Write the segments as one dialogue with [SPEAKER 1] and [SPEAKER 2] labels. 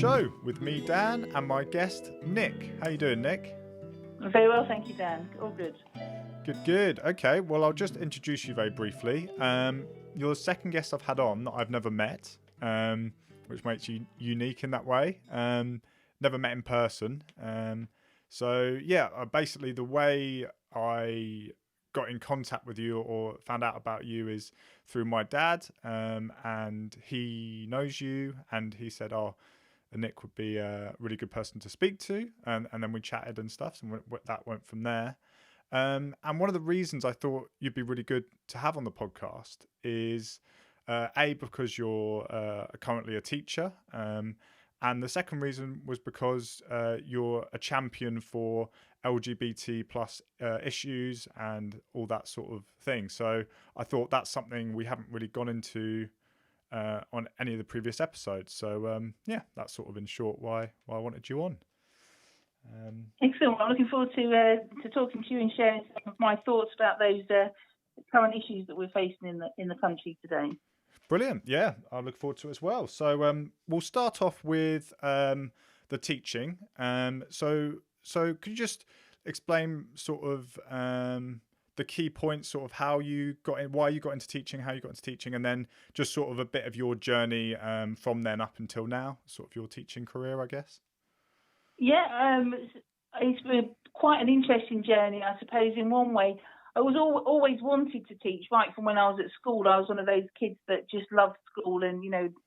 [SPEAKER 1] show with me, Dan, and my guest, Nick. How you doing, Nick?
[SPEAKER 2] Very well, thank you, Dan. All good.
[SPEAKER 1] Good. Okay, well, I'll just introduce you very briefly. You're the second guest I've had on that I've never met, which makes you unique in that way. Never met in person. Basically the way I got in contact with you or found out about you is through my dad, and he knows you, and he said, Nick would be a really good person to speak to, and then we chatted and stuff, and that went from there. And one of the reasons I thought you'd be really good to have on the podcast is because you're currently a teacher, and the second reason was because you're a champion for LGBT plus issues and all that sort of thing. So I thought that's something we haven't really gone into on any of the previous episodes. So that's sort of in short why I wanted you on.
[SPEAKER 2] Excellent. I'm looking forward to talking to you and sharing some of my thoughts about those current issues that we're facing in the country today.
[SPEAKER 1] Brilliant. Yeah, I look forward to it as well. So we'll start off with the teaching. So could you just explain sort of the key points, sort of how you got in, why you got into teaching, how you got into teaching, and then just sort of a bit of your journey from then up until now, sort of your teaching career, I guess?
[SPEAKER 2] Yeah, it's been quite an interesting journey, I suppose, in one way. I was always wanted to teach right from when I was at school. I was one of those kids that just loved school and,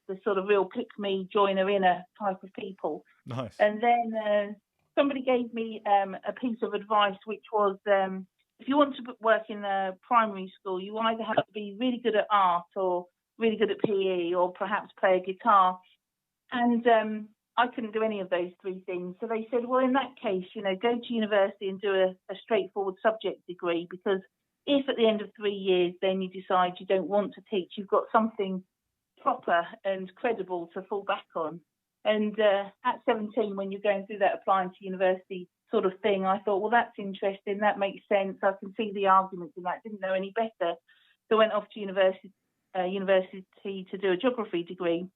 [SPEAKER 2] the sort of real pick-me, joiner-inner type of people.
[SPEAKER 1] Nice.
[SPEAKER 2] And then somebody gave me a piece of advice, which was if you want to work in a primary school, you either have to be really good at art or really good at PE or perhaps play a guitar. And I couldn't do any of those three things. So they said, well, in that case, go to university and do a straightforward subject degree, because if at the end of 3 years, then you decide you don't want to teach, you've got something proper and credible to fall back on. And at 17, when you're going through that applying to university sort of thing, I thought, well, that's interesting. That makes sense. I can see the arguments in that. Didn't know any better. So I went off to university to do a geography degree.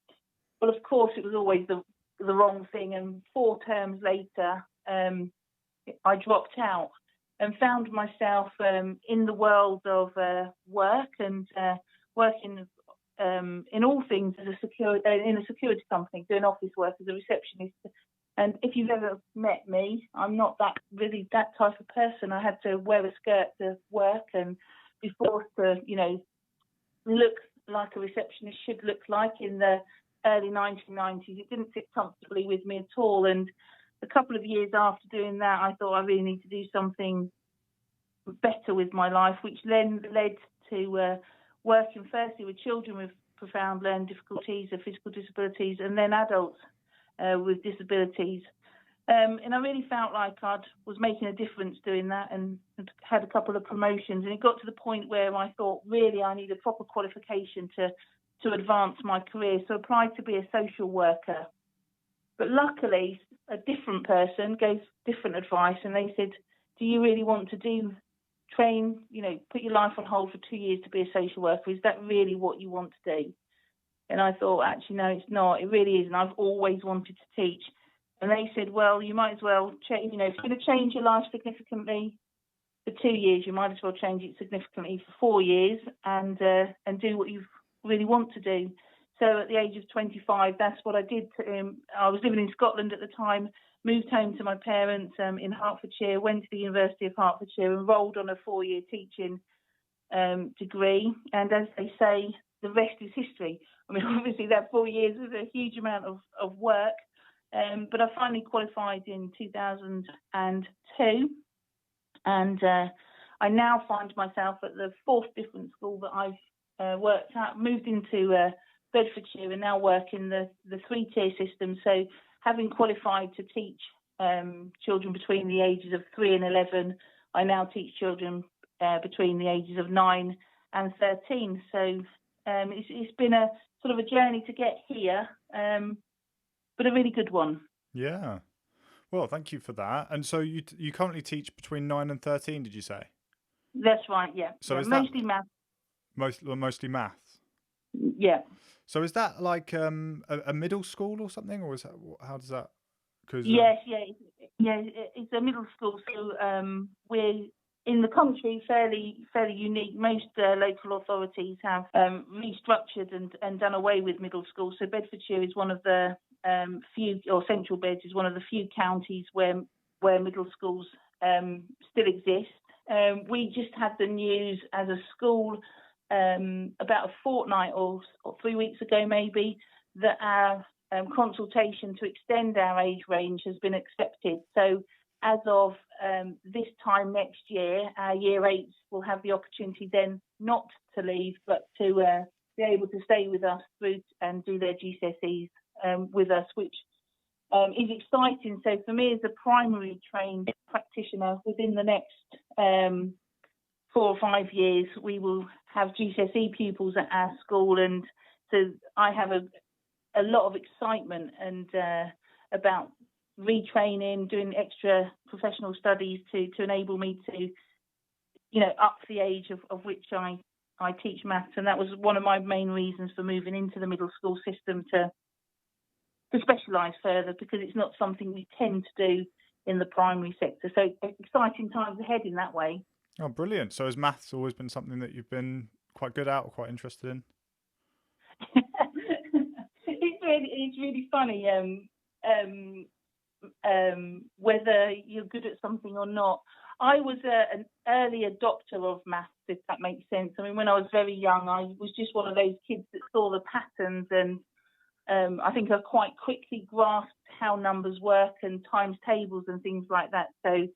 [SPEAKER 2] Well, of course, it was always the wrong thing, and 4 terms later I dropped out and found myself in the world of work and working in all things as in a security company, doing office work as a receptionist. And if you've ever met me, I'm not that type of person. I had to wear a skirt to work and be forced to look like a receptionist should look like in the early 1990s. It didn't sit comfortably with me at all. And a couple of years after doing that, I thought I really need to do something better with my life, which then led to working firstly with children with profound learning difficulties or physical disabilities, and then adults with disabilities. And I really felt like I was making a difference doing that, and had a couple of promotions. And it got to the point where I thought, really, I need a proper qualification to advance my career. So I applied to be a social worker. But luckily, a different person gave different advice, and they said, do you really want to train, put your life on hold for 2 years to be a social worker? Is that really what you want to do? And I thought, actually, no, it's not. It really isn't. I've always wanted to teach. And they said, well, you might as well change, if you're going to change your life significantly for 2 years, you might as well change it significantly for 4 years and do what you really want to do. So at the age of 25, that's what I did. I was living in Scotland at the time, moved home to my parents in Hertfordshire, went to the University of Hertfordshire, enrolled on a 4-year teaching degree. And as they say, the rest is history. I mean, obviously that 4 years was a huge amount of work. But I finally qualified in 2002. And I now find myself at the 4th different school that I've worked at, moved into Bedfordshire, and now work in the 3-tier system. So having qualified to teach children between the ages of 3 and 11, I now teach children between the ages of 9 and 13. So it's been a sort of a journey to get here, but a really good one.
[SPEAKER 1] Yeah. Well, thank you for that. And so you currently teach between 9 and 13, did you say?
[SPEAKER 2] That's right, yeah.
[SPEAKER 1] So
[SPEAKER 2] yeah,
[SPEAKER 1] is
[SPEAKER 2] mostly
[SPEAKER 1] that
[SPEAKER 2] maths.
[SPEAKER 1] Mostly maths?
[SPEAKER 2] Yeah.
[SPEAKER 1] So is that like a middle school or something, or is that, how does that? Because
[SPEAKER 2] Yes, yeah. It's a middle school, so we're in the country fairly unique. Most local authorities have restructured and done away with middle schools. So Bedfordshire is one of the few, or Central Beds is one of the few counties where middle schools still exist. We just had the news as a school about a fortnight or 3 weeks ago, maybe, that our consultation to extend our age range has been accepted. So as of this time next year, our year 8s will have the opportunity then not to leave, but to be able to stay with us through and do their GCSEs with us, which is exciting. So for me, as a primary trained practitioner, within the next 4 or 5 years, we will have GCSE pupils at our school, and so I have a lot of excitement and about retraining, doing extra professional studies to enable me to, up the age of which I teach maths. And that was one of my main reasons for moving into the middle school system, to specialise further, because it's not something we tend to do in the primary sector. So exciting times ahead in that way.
[SPEAKER 1] oh, brilliant! So has maths always been something that you've been quite good at or quite interested in?
[SPEAKER 2] It's really funny. Whether you're good at something or not. I was an early adopter of maths, if that makes sense. I mean, when I was very young, I was just one of those kids that saw the patterns, and I think I quite quickly grasped how numbers work and times tables and things like that. So,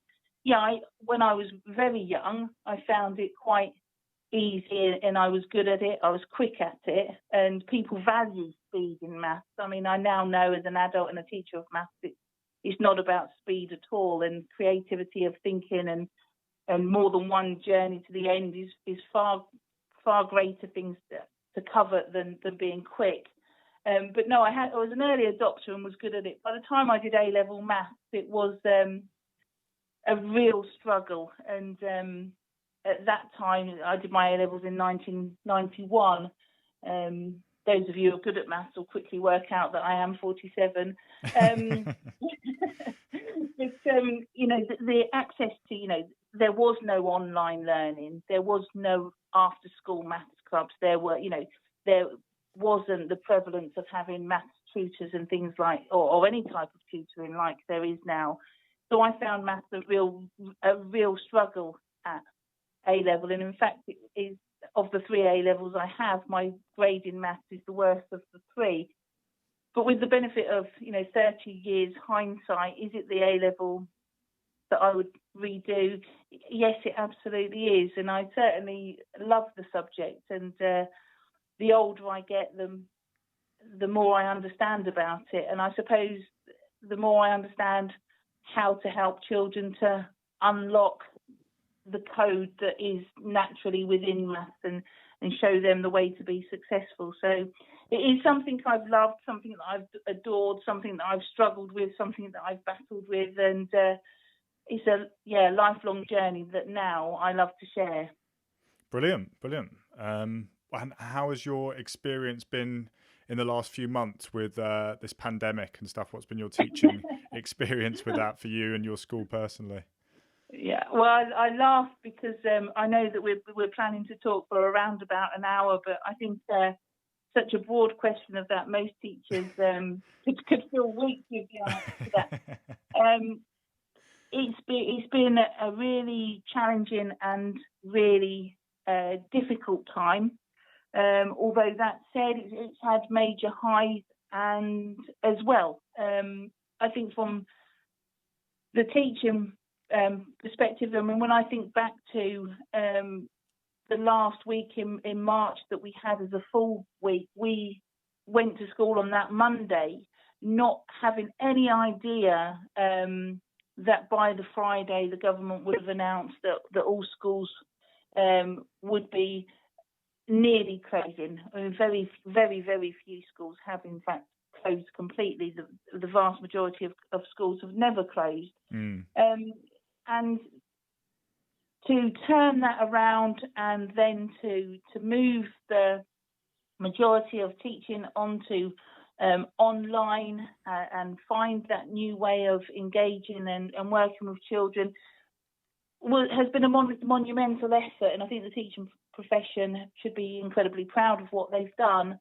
[SPEAKER 2] yeah, when I was very young, I found it quite easy, and I was good at it. I was quick at it, and people value speed in maths. I mean, I now know as an adult and a teacher of maths, it's not about speed at all, and creativity of thinking and more than one journey to the end is far greater things to cover than being quick. But no, I was an early adopter and was good at it. By the time I did A-level maths, it was a real struggle. And at that time, I did my A-levels in 1991. Those of you who are good at maths will quickly work out that I am 47. But, the access to, there was no online learning. There was no after-school maths clubs. There wasn't the prevalence of having maths tutors and things like, or any type of tutoring like there is now. So I found maths a real struggle at A-level. And in fact, it is, of the 3 A-levels I have, my grade in maths is the worst of the 3. But with the benefit of 30 years hindsight, is it the A-level that I would redo? Yes, it absolutely is, and I certainly love the subject. And the older I get, the more I understand about it. And I suppose the more I understand how to help children to unlock the code that is naturally within maths and show them the way to be successful. So it is something I've loved, something that I've adored, something that I've struggled with, something that I've battled with, and it's a lifelong journey that now I love to share.
[SPEAKER 1] Brilliant. And how has your experience been in the last few months with this pandemic and stuff? What's been your teaching experience with that for you and your school personally?
[SPEAKER 2] Yeah, well, I laugh because I know that we're planning to talk for around about an hour, but I think such a broad question of that, most teachers could fill weeks with the answer to that. It's been a really challenging and really difficult time. Although that said, it's had major highs and as well. I think from the teaching perspective, I mean, when I think back to the last week in March that we had as a full week, we went to school on that Monday, not having any idea that by the Friday the government would have announced that all schools would be nearly closing. I mean, very, very, very few schools have in fact closed completely. The vast majority of schools have never closed. And to turn that around and then to move the majority of teaching onto online and find that new way of engaging and working with children has been a monumental effort, and I think the teaching profession should be incredibly proud of what they've done.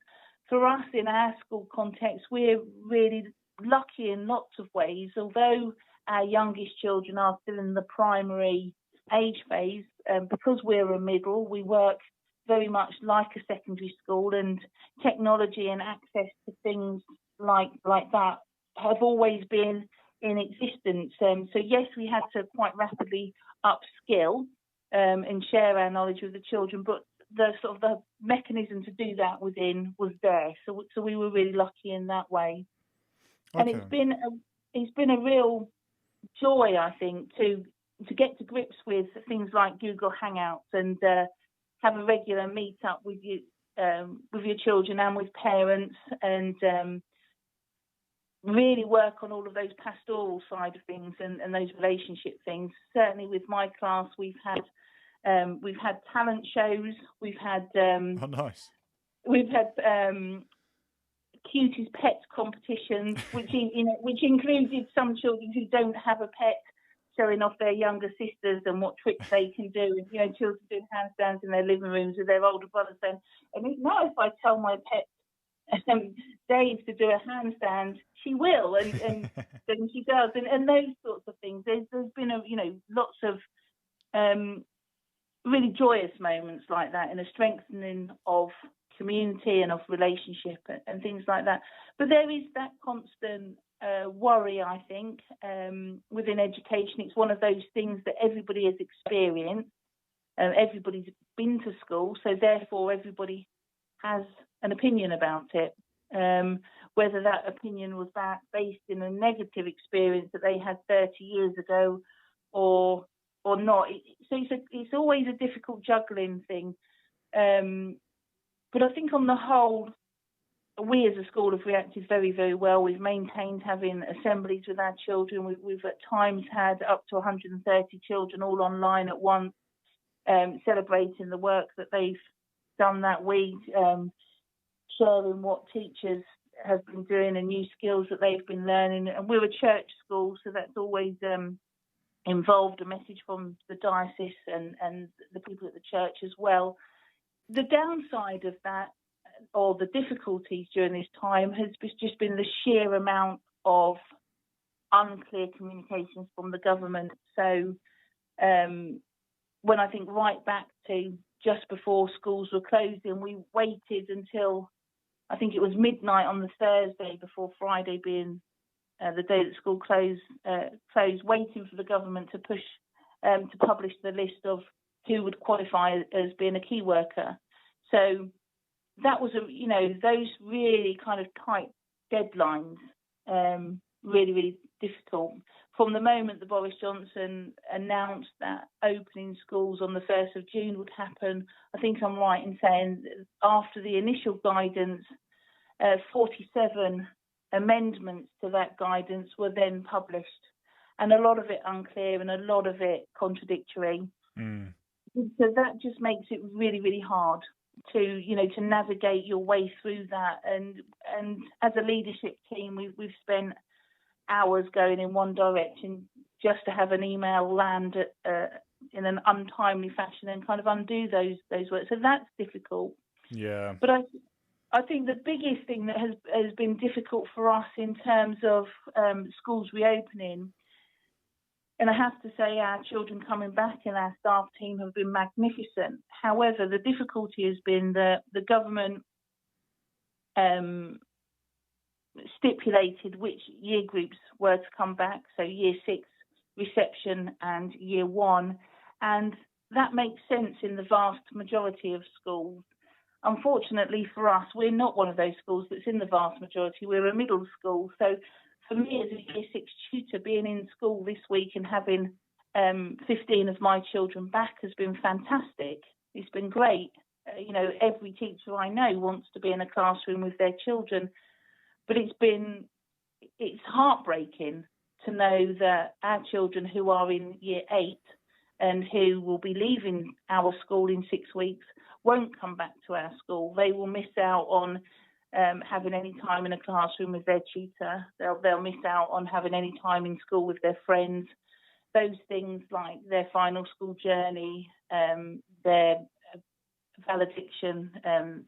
[SPEAKER 2] For us in our school context, we're really lucky in lots of ways. Although our youngest children are still in the primary age phase, because we're a middle, we work very much like a secondary school, and technology and access to things like that have always been in existence. So yes, we had to quite rapidly upskill and share our knowledge with the children, but the sort of the mechanism to do that within was there. So we were really lucky in that way.
[SPEAKER 1] Okay.
[SPEAKER 2] And it's been a real joy, I think, to get to grips with things like Google Hangouts and have a regular meet up with your children and with parents, and really work on all of those pastoral side of things and those relationship things. Certainly with my class, we've had talent shows, we've had
[SPEAKER 1] Oh, nice.
[SPEAKER 2] we've had cutest pet competitions, which included some children who don't have a pet showing off their younger sisters and what tricks they can do, and children doing handstands in their living rooms with their older brothers. And now if I tell my pet Dave to do a handstand, she will, and then she does, and those sorts of things. There's been lots of really joyous moments like that, and a strengthening of community and of relationship and things like that. But there is that constant worry, I think, within education. It's one of those things that everybody has experienced. Everybody's been to school, so therefore everybody has an opinion about it. Whether that opinion was based in a negative experience that they had 30 years ago or not. So it's always a difficult juggling thing. But I think on the whole, we as a school have reacted very, very well. We've maintained having assemblies with our children. We've at times had up to 130 children all online at once, celebrating the work that they've done that week, sharing what teachers have been doing and new skills that they've been learning. And we're a church school, so that's always involved a message from the diocese and the people at the church as well. The downside of that, or the difficulties during this time, has just been the sheer amount of unclear communications from the government. So when I think right back to just before schools were closing, we waited until I think it was midnight on the Thursday before Friday being the day that school closed, waiting for the government to publish the list of who would qualify as being a key worker. So that was those really kind of tight deadlines, really, really difficult. From the moment that Boris Johnson announced that opening schools on the 1st of June would happen, I think I'm right in saying after the initial guidance, 47 amendments to that guidance were then published, and a lot of it unclear and a lot of it contradictory. So that just makes it really, really hard to navigate your way through that. And as a leadership team, we've spent hours going in one direction just to have an email land in an untimely fashion and kind of undo those words. So that's difficult.
[SPEAKER 1] Yeah.
[SPEAKER 2] But I think the biggest thing that has been difficult for us in terms of schools reopening, and I have to say our children coming back and our staff team have been magnificent. However, the difficulty has been that the government stipulated which year groups were to come back, so year 6 reception and year 1, and that makes sense in the vast majority of schools. Unfortunately for us, we're not one of those schools that's in the vast majority. We're a middle school. So for me as a year 6 tutor, being in school this week and having 15 of my children back has been fantastic. It's been great. Every teacher I know wants to be in a classroom with their children, but it's heartbreaking to know that our children who are in year 8 and who will be leaving our school in 6 weeks won't come back to our school. They will miss out on having any time in a classroom with their tutor. They'll miss out on having any time in school with their friends. Those things like their final school journey, their valediction,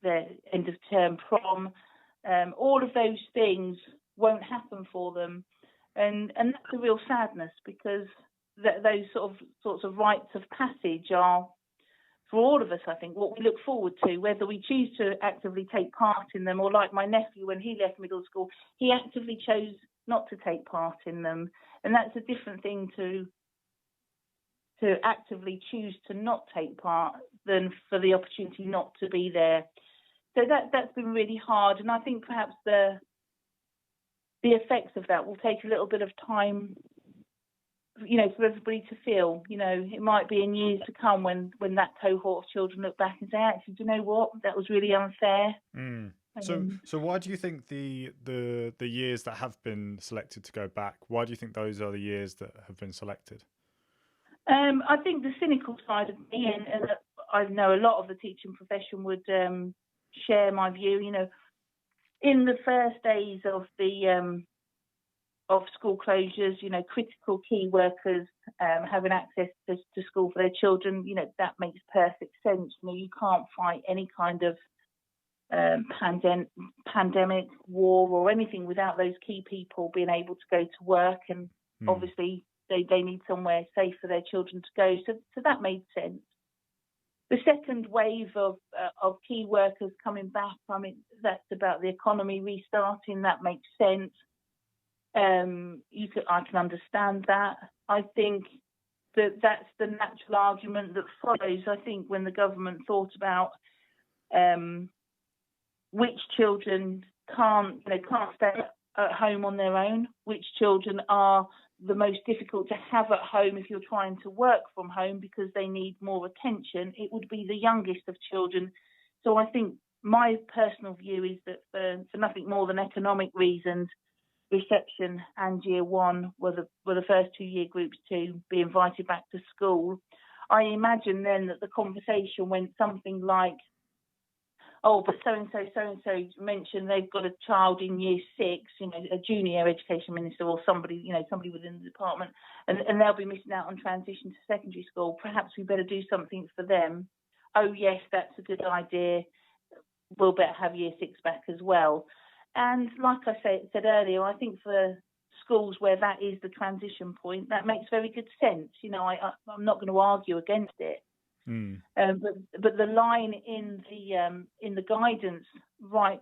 [SPEAKER 2] their end of term prom, all of those things won't happen for them, and that's a real sadness, because those sorts of rites of passage are, for all of us, I think, what we look forward to, whether we choose to actively take part in them, or like my nephew, when he left middle school, he actively chose not to take part in them. And that's a different thing to actively choose to not take part than for the opportunity not to be there. So that's been really hard. And I think perhaps the effects of that will take a little bit of time, for everybody to feel. It might be in years to come when that cohort of children look back and say, actually, do you know what? That was really unfair.
[SPEAKER 1] So why do you think the years that have been selected to go back, why do you think those are the years that have been selected?
[SPEAKER 2] I think the cynical side of me, and I know a lot of the teaching profession would share my view. In the first days of the of school closures, critical key workers having access to school for their children, that makes perfect sense. You can't fight any kind of pandemic, war, or anything without those key people being able to go to work, and obviously they need somewhere safe for their children to go. So that made sense. The second wave of key workers coming back, that's about the economy restarting. That makes sense. I can understand that. I think that's the natural argument that follows. I think when the government thought about which children can't stay at home on their own, which children are the most difficult to have at home if you're trying to work from home because they need more attention, it would be the youngest of children. So I think my personal view is that for nothing more than economic reasons, reception and year one were the first 2 year groups to be invited back to school. I imagine then that the conversation went something like, oh, but so-and-so mentioned they've got a child in year 6, a junior education minister or somebody within the department, and they'll be missing out on transition to secondary school. Perhaps we better do something for them. Oh, yes, that's a good idea. We'll better have year 6 back as well. And like I said earlier, I think for schools where that is the transition point, that makes very good sense. I'm not going to argue against it. But the line in the guidance, right,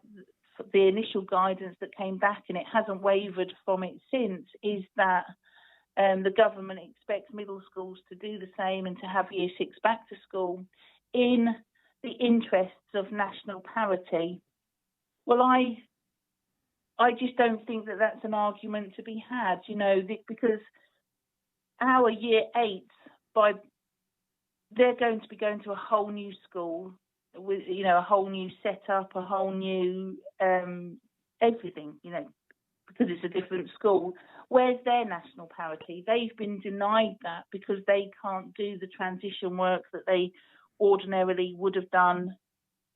[SPEAKER 2] the initial guidance that came back, and it hasn't wavered from it since, is that the government expects middle schools to do the same and to have year 6 back to school in the interests of national parity. Well, I just don't think that that's an argument to be had, because our year 8s, they're going to be going to a whole new school with, a whole new setup, a whole new everything, because it's a different school. Where's their national parity? They've been denied that because they can't do the transition work that they ordinarily would have done,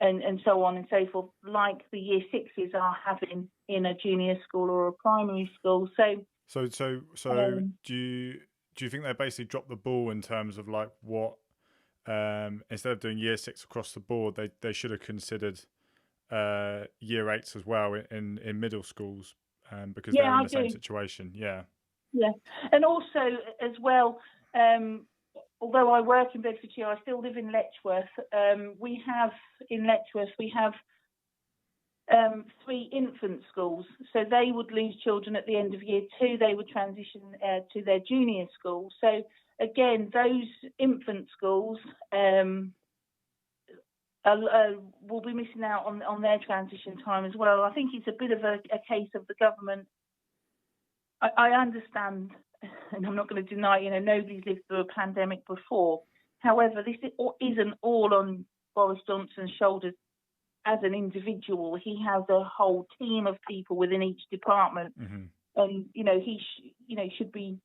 [SPEAKER 2] and so on and so forth, like the year 6s are having in a junior school or a primary school. So
[SPEAKER 1] do you think they basically dropped the ball in terms of like what? Instead of doing year 6 across the board, they should have considered year 8s as well in middle schools, because they're in the same situation. Yeah.
[SPEAKER 2] And also as well, although I work in Bedfordshire, I still live in Letchworth. We have 3 infant schools, so they would lose children at the end of year 2. They would transition to their junior school. So again, those infant schools will be missing out on their transition time as well. I think it's a bit of a case of the government. I understand, and I'm not going to deny, nobody's lived through a pandemic before. However, this isn't all on Boris Johnson's shoulders as an individual. He has a whole team of people within each department, and he should be.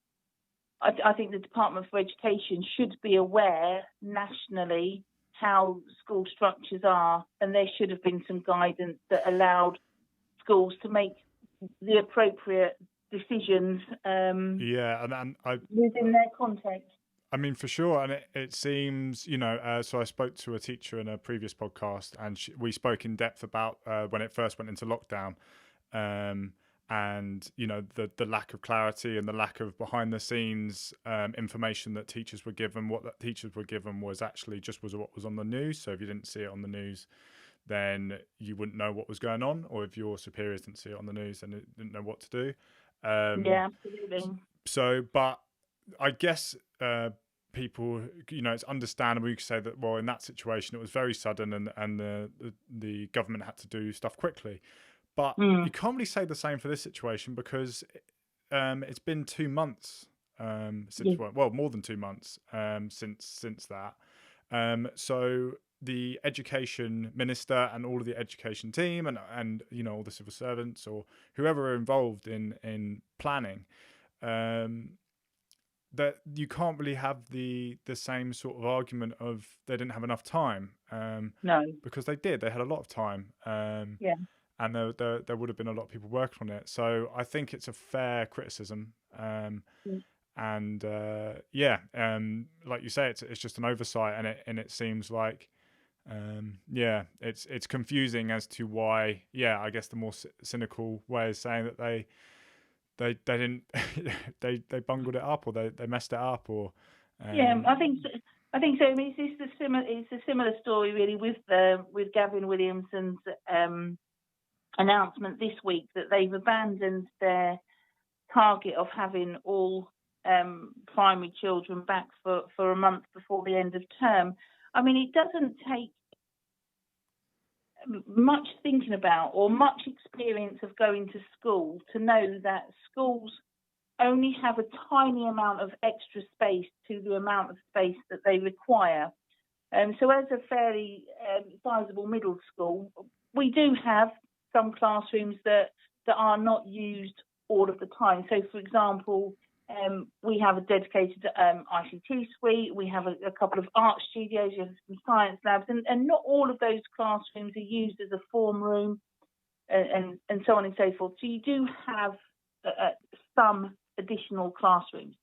[SPEAKER 2] I think the Department for Education should be aware nationally how school structures are, and there should have been some guidance that allowed schools to make the appropriate decisions
[SPEAKER 1] and
[SPEAKER 2] within their context.
[SPEAKER 1] I mean, for sure. And it seems, so I spoke to a teacher in a previous podcast, and we spoke in depth about when it first went into lockdown, and, the lack of clarity and the lack of behind the scenes information that teachers were given. What that teachers were given was actually just what was on the news. So if you didn't see it on the news, then you wouldn't know what was going on. Or if your superiors didn't see it on the news, then they didn't know what to do.
[SPEAKER 2] Yeah, absolutely.
[SPEAKER 1] So, but I guess people, it's understandable. You could say that, well, in that situation, it was very sudden, and the government had to do stuff quickly. But you can't really say the same for this situation, because it's been 2 months since, well, more than 2 months since that. So the education minister and all of the education team and all the civil servants or whoever are involved in planning, that you can't really have the same sort of argument of they didn't have enough time.
[SPEAKER 2] No,
[SPEAKER 1] because they had a lot of time. And there would have been a lot of people working on it. So I think it's a fair criticism. And like you say, it's just an oversight, and it seems like it's confusing as to why. I guess the more cynical way is saying that they didn't they bungled it up, or they messed it up, or
[SPEAKER 2] I think so. I mean, it's a similar story really with Gavin Williamson's announcement this week that they've abandoned their target of having all primary children back for a month before the end of term. I mean, it doesn't take much thinking about or much experience of going to school to know that schools only have a tiny amount of extra space to the amount of space that they require. So as a fairly sizable middle school, we do have some classrooms that are not used all of the time. So, for example, we have a dedicated ICT suite, we have a couple of art studios, we have some science labs, and not all of those classrooms are used as a form room and so on and so forth. So you do have some additional classrooms.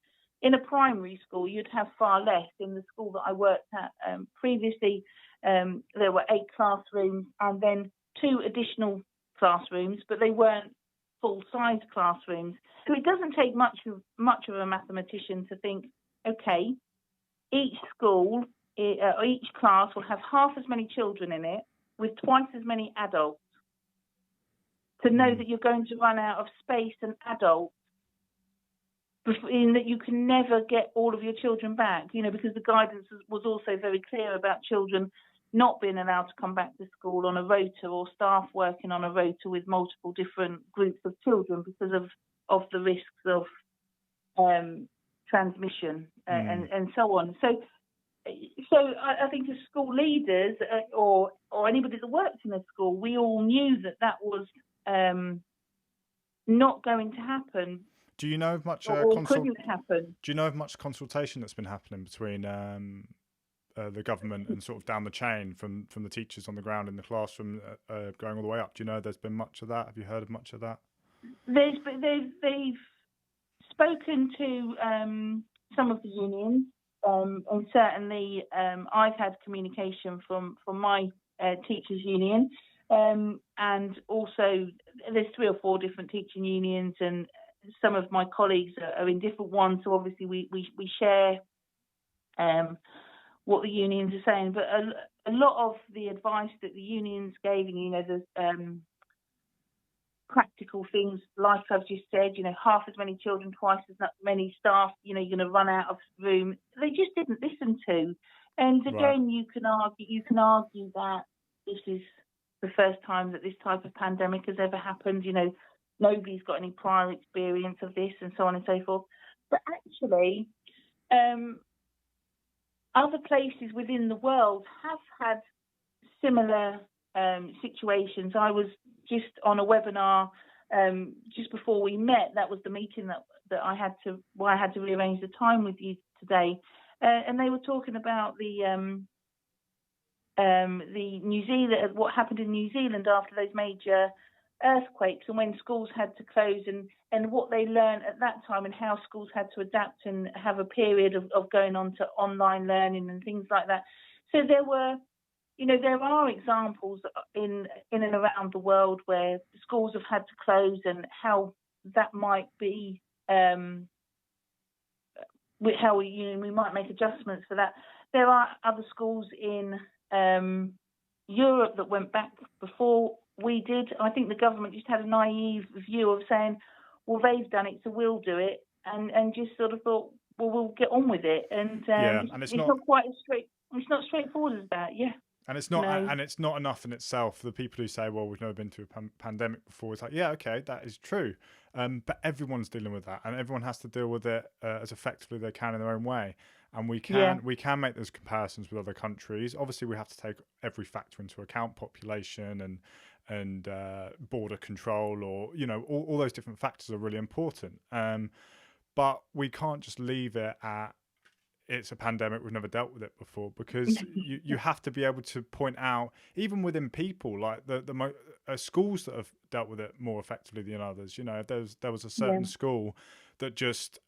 [SPEAKER 2] In a primary school, you'd have far less. In the school that I worked at previously, there were 8 classrooms and then 2 additional classrooms, but they weren't full-size classrooms. So it doesn't take much of a mathematician to think, okay, each school, or each class will have half as many children in it with twice as many adults, to know that you're going to run out of space and adults, in that you can never get all of your children back, because the guidance was also very clear about children not being allowed to come back to school on a rota, or staff working on a rota with multiple different groups of children because of the risks of transmission and so on. So I think as school leaders or anybody that works in a school, we all knew that was not going to happen.
[SPEAKER 1] Do you know of much
[SPEAKER 2] couldn't happen?
[SPEAKER 1] Do you know of much consultation that's been happening between the government and sort of down the chain from the teachers on the ground in the classroom going all the way up? Do you know there's been much of that? Have you heard of much of that?
[SPEAKER 2] They've spoken to some of the unions, and certainly I've had communication from my teachers' union, and also there's 3 or 4 different teaching unions, and some of my colleagues are in different ones. So obviously we share what the unions are saying, but a lot of the advice that the unions gave, the practical things, like I've just said, half as many children, twice as many staff, you're going to run out of room. They just didn't listen to. And again, you can argue that this is the first time that this type of pandemic has ever happened. Nobody's got any prior experience of this, and so on and so forth. But actually, other places within the world have had similar situations. I was just on a webinar just before we met. That was the meeting that I had to rearrange the time with you today, and they were talking about the the New Zealand, what happened in New Zealand after those major earthquakes, and when schools had to close, and what they learned at that time, and how schools had to adapt and have a period of going on to online learning and things like that. So there were, there are examples in and around the world where schools have had to close, and how that might be, how we might make adjustments for that. There are other schools in Europe that went back before we did. I think the government just had a naive view of saying, well, they've done it, so we'll do it, and just sort of thought, well, we'll get on with it. And
[SPEAKER 1] and
[SPEAKER 2] it's not quite as it's not straightforward as that. Yeah.
[SPEAKER 1] And it's not, and it's not enough in itself. The people who say, "Well, we've never been through a pandemic before," it's like, yeah, okay, that is true, but everyone's dealing with that, and everyone has to deal with it as effectively they can in their own way. And we can make those comparisons with other countries. Obviously, we have to take every factor into account: population and border control, or all those different factors are really important. But we can't just leave it at, it's a pandemic, we've never dealt with it before, because you have to be able to point out, even within people, like the schools that have dealt with it more effectively than others. If there was a certain school that just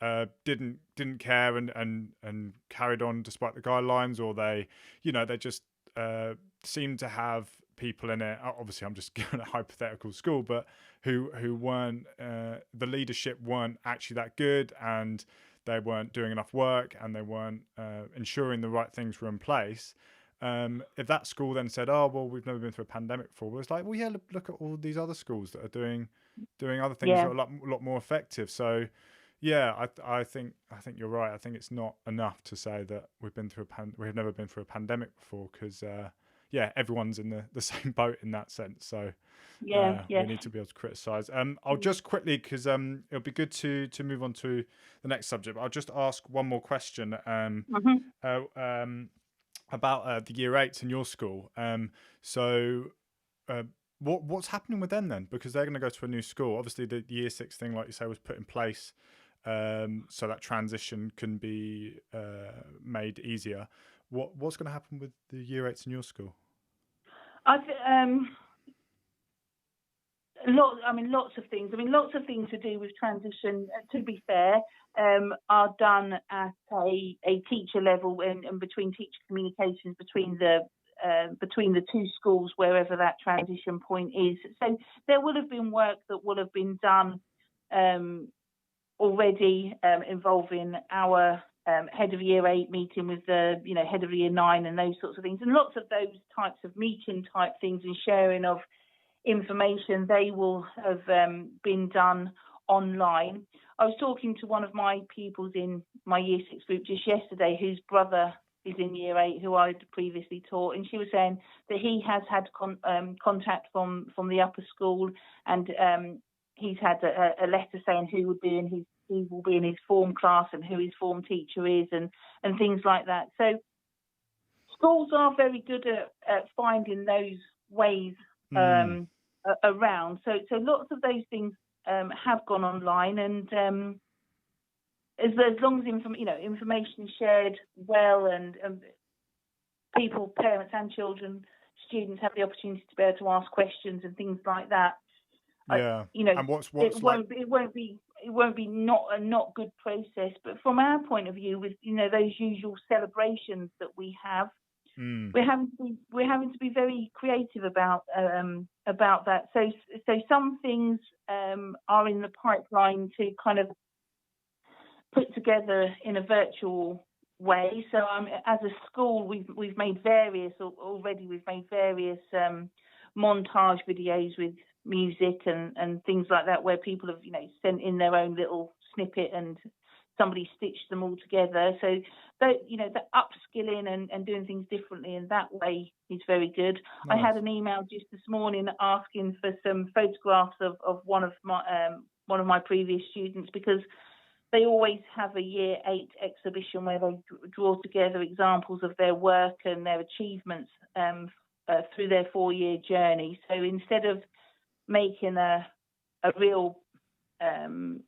[SPEAKER 1] didn't care and carried on despite the guidelines, or they just seemed to have people in it, obviously I'm just giving a hypothetical school, but who weren't, the leadership weren't actually that good, and they weren't doing enough work, and they weren't ensuring the right things were in place. If that school then said, "Oh, well, we've never been through a pandemic before," it's like, well, yeah, look at all these other schools that are doing other things that are a lot more effective. So, yeah, I think you're right. I think it's not enough to say that we've never been through a pandemic before, because everyone's in the same boat in that sense. So we need to be able to criticize. I'll just quickly, because it'll be good to move on to the next subject, but I'll just ask one more question about the year 8s in your school. What's happening with them then? Because they're going to go to a new school. Obviously, the year 6 thing, like you say, was put in place so that transition can be made easier. What's going to happen with the year 8s in your school?
[SPEAKER 2] Lots of things. Lots of things to do with transition, to be fair, are done at a teacher level and between teacher communications between the two schools, wherever that transition point is. So there will have been work that will have been done already, involving our head of year 8 meeting with the head of year 9 and those sorts of things, and lots of those types of meeting type things and sharing of information, they will have been done online. I was talking to one of my pupils in my year 6 group just yesterday, whose brother is in year 8, who I'd previously taught, and she was saying that he has had contact from the upper school, and he's had a letter saying who will be in his form class and who his form teacher is, and things like that. So schools are very good at finding those ways around. So lots of those things have gone online, and as long as information is shared well, and people, parents and children, students have the opportunity to be able to ask questions and things like that.
[SPEAKER 1] Yeah. And it
[SPEAKER 2] won't be not a not good process. But from our point of view, with those usual celebrations that we have, we're having to be very creative about that. So some things are in the pipeline to kind of put together in a virtual way. So as a school, we've made various montage videos with music and things like that, where people have sent in their own little snippet and somebody stitched them all together. So the upskilling and doing things differently in that way is very good. Nice. I had an email just this morning asking for some photographs of one of my previous students, because they always have a year 8 exhibition where they draw together examples of their work and their achievements through their 4-year journey. So instead of making a real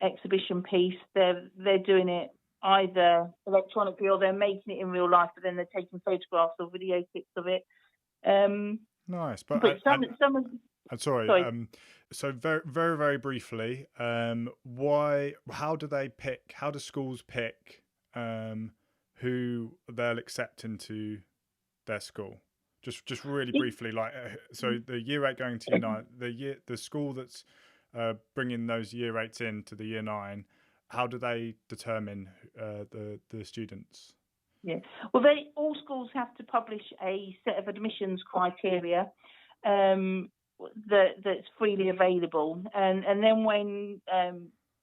[SPEAKER 2] exhibition piece, they're doing it either electronically or they're making it in real life, but then they're taking photographs or video clips of it.
[SPEAKER 1] Nice.
[SPEAKER 2] But
[SPEAKER 1] But
[SPEAKER 2] some of
[SPEAKER 1] I'm sorry.
[SPEAKER 2] sorry.
[SPEAKER 1] So very, very, very briefly, why? How do they pick? How do schools pick who they'll accept into their school? Just really briefly, like so the year 8 going to year 9, the school that's bringing those year 8s into the year 9. How do they determine the students?
[SPEAKER 2] Yeah. Well, all schools have to publish a set of admissions criteria that's freely available, and then when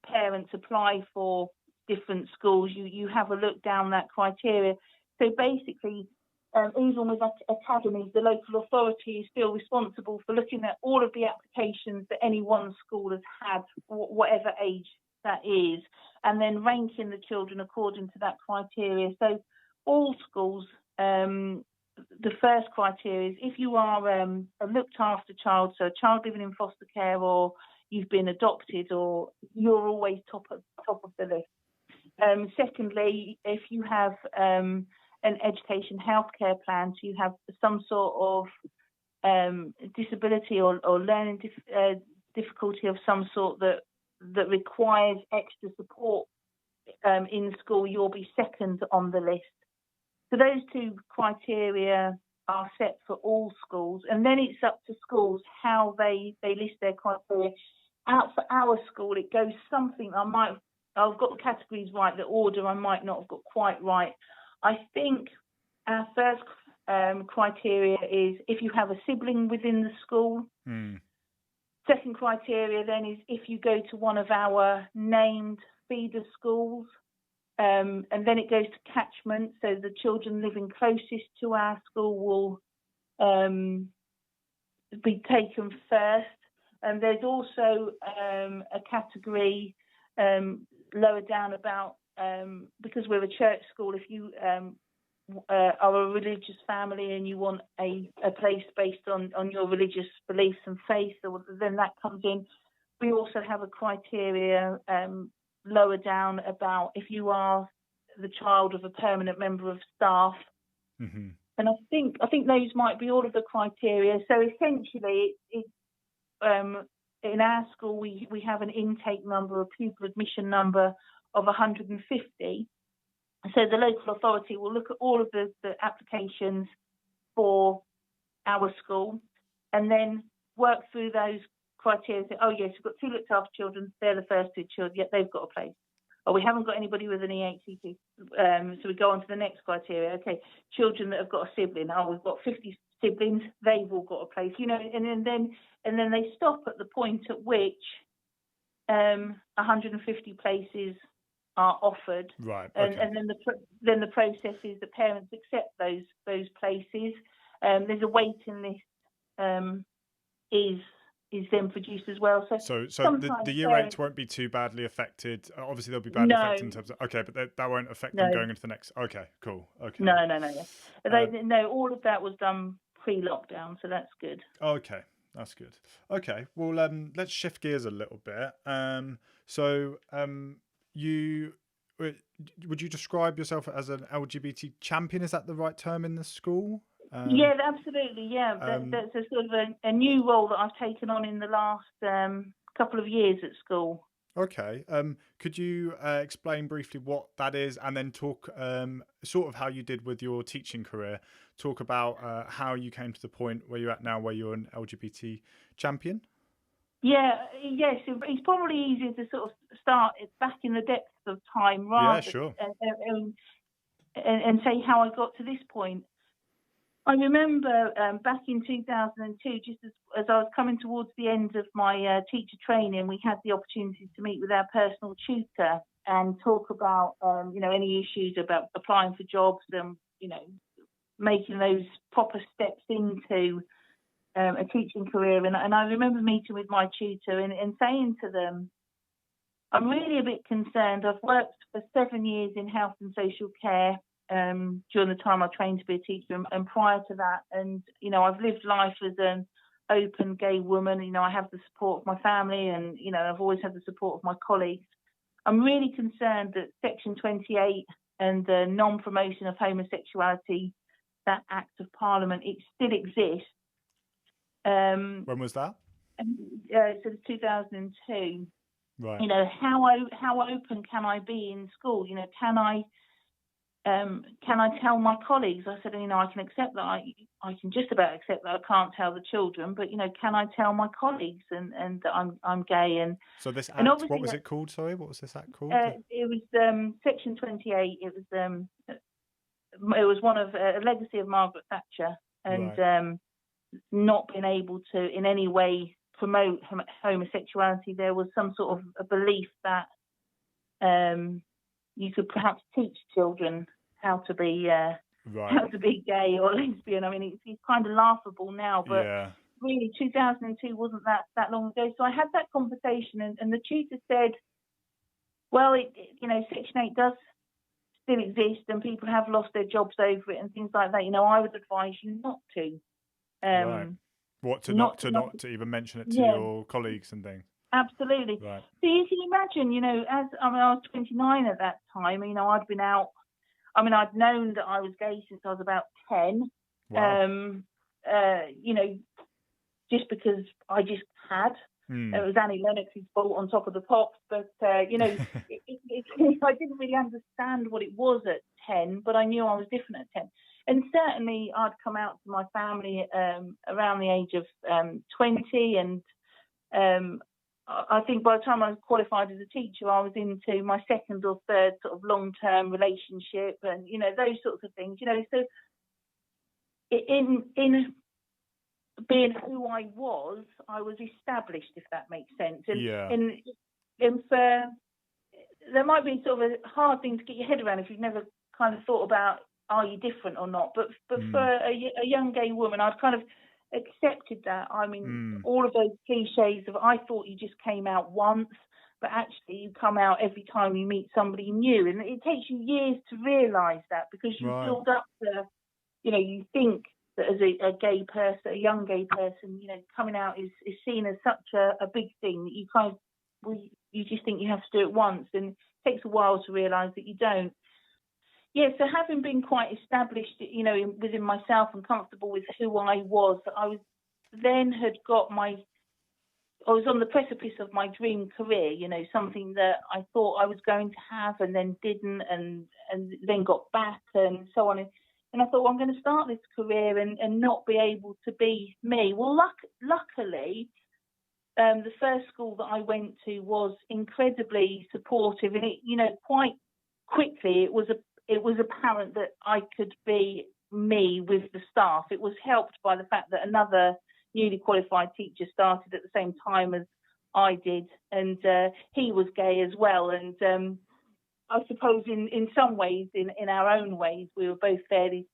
[SPEAKER 2] parents apply for different schools, you have a look down that criteria. So basically, even with academies, the local authority is still responsible for looking at all of the applications that any one school has had, whatever age that is, and then ranking the children according to that criteria. So all schools, the first criteria is if you are a looked after child, so a child living in foster care, or you've been adopted, or you're always top of the list. Secondly, if you have an education healthcare plan, so you have some sort of disability or learning difficulty of some sort that requires extra support in school, you'll be second on the list. So those two criteria are set for all schools, and then it's up to schools how they list their criteria. Out for our school, it goes something. I've got the categories right, the order I might not have got quite right. I think our first criteria is if you have a sibling within the school. Second criteria then is if you go to one of our named feeder schools. And then it goes to catchment, so the children living closest to our school will be taken first. And there's also a category lower down about, because we're a church school, if you are a religious family and you want a place based on your religious beliefs and faith, then that comes in. We also have a criteria lower down about if you are the child of a permanent member of staff. Mm-hmm. And I think those might be all of the criteria. So essentially, in our school, we have an intake number, a pupil admission number of 150. So the local authority will look at all of the applications for our school and then work through those criteria. Say, oh yes, we've got 2 looked after children. They're the first 2 children. Yet they've got a place. Oh, we haven't got anybody with an EHCP. So we go on to the next criteria. Okay, children that have got a sibling. Oh, we've got 50 siblings. They've all got a place. And then they stop at the point at which 150 places are offered.
[SPEAKER 1] Right. Okay.
[SPEAKER 2] And then the process is the parents accept those places. There's a waiting list. Is then produced as well. So
[SPEAKER 1] the year 8s won't be too badly affected. Obviously, they'll be badly affected in terms of but that won't affect them going into the next. Okay, cool. Okay.
[SPEAKER 2] No. No, all of that was done pre-lockdown, so that's good.
[SPEAKER 1] Okay, that's good. Okay, well, let's shift gears a little bit. You would you describe yourself as an LGBT champion? Is that the right term in the school?
[SPEAKER 2] Yeah, absolutely. Yeah, that's a sort of a new role that I've taken on in the last couple of years at school.
[SPEAKER 1] Okay. Could you explain briefly what that is, and then talk sort of how you did with your teaching career? Talk about how you came to the point where you're at now, where you're an LGBT champion.
[SPEAKER 2] Yeah. Yes. It's probably easier to sort of start back in the depths of time, rather.
[SPEAKER 1] Yeah, sure.
[SPEAKER 2] And say how I got to this point. I remember back in 2002, just as I was coming towards the end of my teacher training, we had the opportunity to meet with our personal tutor and talk about, any issues about applying for jobs and, making those proper steps into a teaching career. And I remember meeting with my tutor and saying to them, I'm really a bit concerned. I've worked for 7 years in health and social care. During the time I trained to be a teacher and prior to that, and I've lived life as an open gay woman. I have the support of my family, and I've always had the support of my colleagues. I'm really concerned that Section 28 and the non-promotion of homosexuality that Act of Parliament. It still exists.
[SPEAKER 1] When was that?
[SPEAKER 2] So it's 2002.
[SPEAKER 1] Right.
[SPEAKER 2] You know, how open can I be in school? You know, can I tell my colleagues? I said, you know, I can accept that. I can just about accept that I can't tell the children, but you know, can I tell my colleagues and that I'm gay? And
[SPEAKER 1] so this
[SPEAKER 2] and
[SPEAKER 1] act,
[SPEAKER 2] obviously
[SPEAKER 1] what was it called? Sorry, what was this act called?
[SPEAKER 2] it was Section 28. It was one of a legacy of Margaret Thatcher, and
[SPEAKER 1] Right.
[SPEAKER 2] not being able to in any way promote homosexuality. There was some sort of a belief that you could perhaps teach children how to be gay or lesbian. I mean, it's kind of laughable now, but
[SPEAKER 1] Yeah.
[SPEAKER 2] really 2002 wasn't that long ago. So I had that conversation, and the tutor said, well, you know, Section 8 does still exist, and people have lost their jobs over it and things like that. You know, I would advise you not to.
[SPEAKER 1] Right. What
[SPEAKER 2] Not
[SPEAKER 1] to even mention it to
[SPEAKER 2] yeah,
[SPEAKER 1] your colleagues and things.
[SPEAKER 2] absolutely.
[SPEAKER 1] Right.
[SPEAKER 2] So you can imagine, you know, I was 29 at that time. You know, I'd been out. I mean, I'd known that I was gay since I was about 10.
[SPEAKER 1] Wow.
[SPEAKER 2] You know, just because I just had. It was Annie Lennox's fault on top of the pops, but you know, I didn't really understand what it was at 10, but I knew I was different at 10. And certainly, I'd come out to my family around the age of 20, and I think by the time I was qualified as a teacher, I was into my second or third sort of long-term relationship, and you know, those sorts of things. You know, so in being who I was established, if that makes sense. And
[SPEAKER 1] Yeah.
[SPEAKER 2] and for there might be sort of a hard thing to get your head around if you've never kind of thought about, are you different or not? But for a young gay woman, I've kind of accepted that. I mean, all of those cliches of I thought you just came out once, but actually you come out every time you meet somebody new, and it takes you years to realise that, because you build up the, you know, you think that as a gay person, a young gay person, you know, coming out is seen as such a big thing that you kind of, you just think you have to do it once, and it takes a while to realise that you don't. Yeah, so having been quite established, you know, within myself and comfortable with who I was on the precipice of my dream career, you know, something that I thought I was going to have and then didn't, and then got back and so on. And I thought, well, I'm going to start this career and not be able to be me. Well, luckily, the first school that I went to was incredibly supportive, and it, you know, quite quickly it was apparent that I could be me with the staff. It was helped by the fact that another newly qualified teacher started at the same time as I did, and he was gay as well. And I suppose in some ways, in our own ways, we were both fairly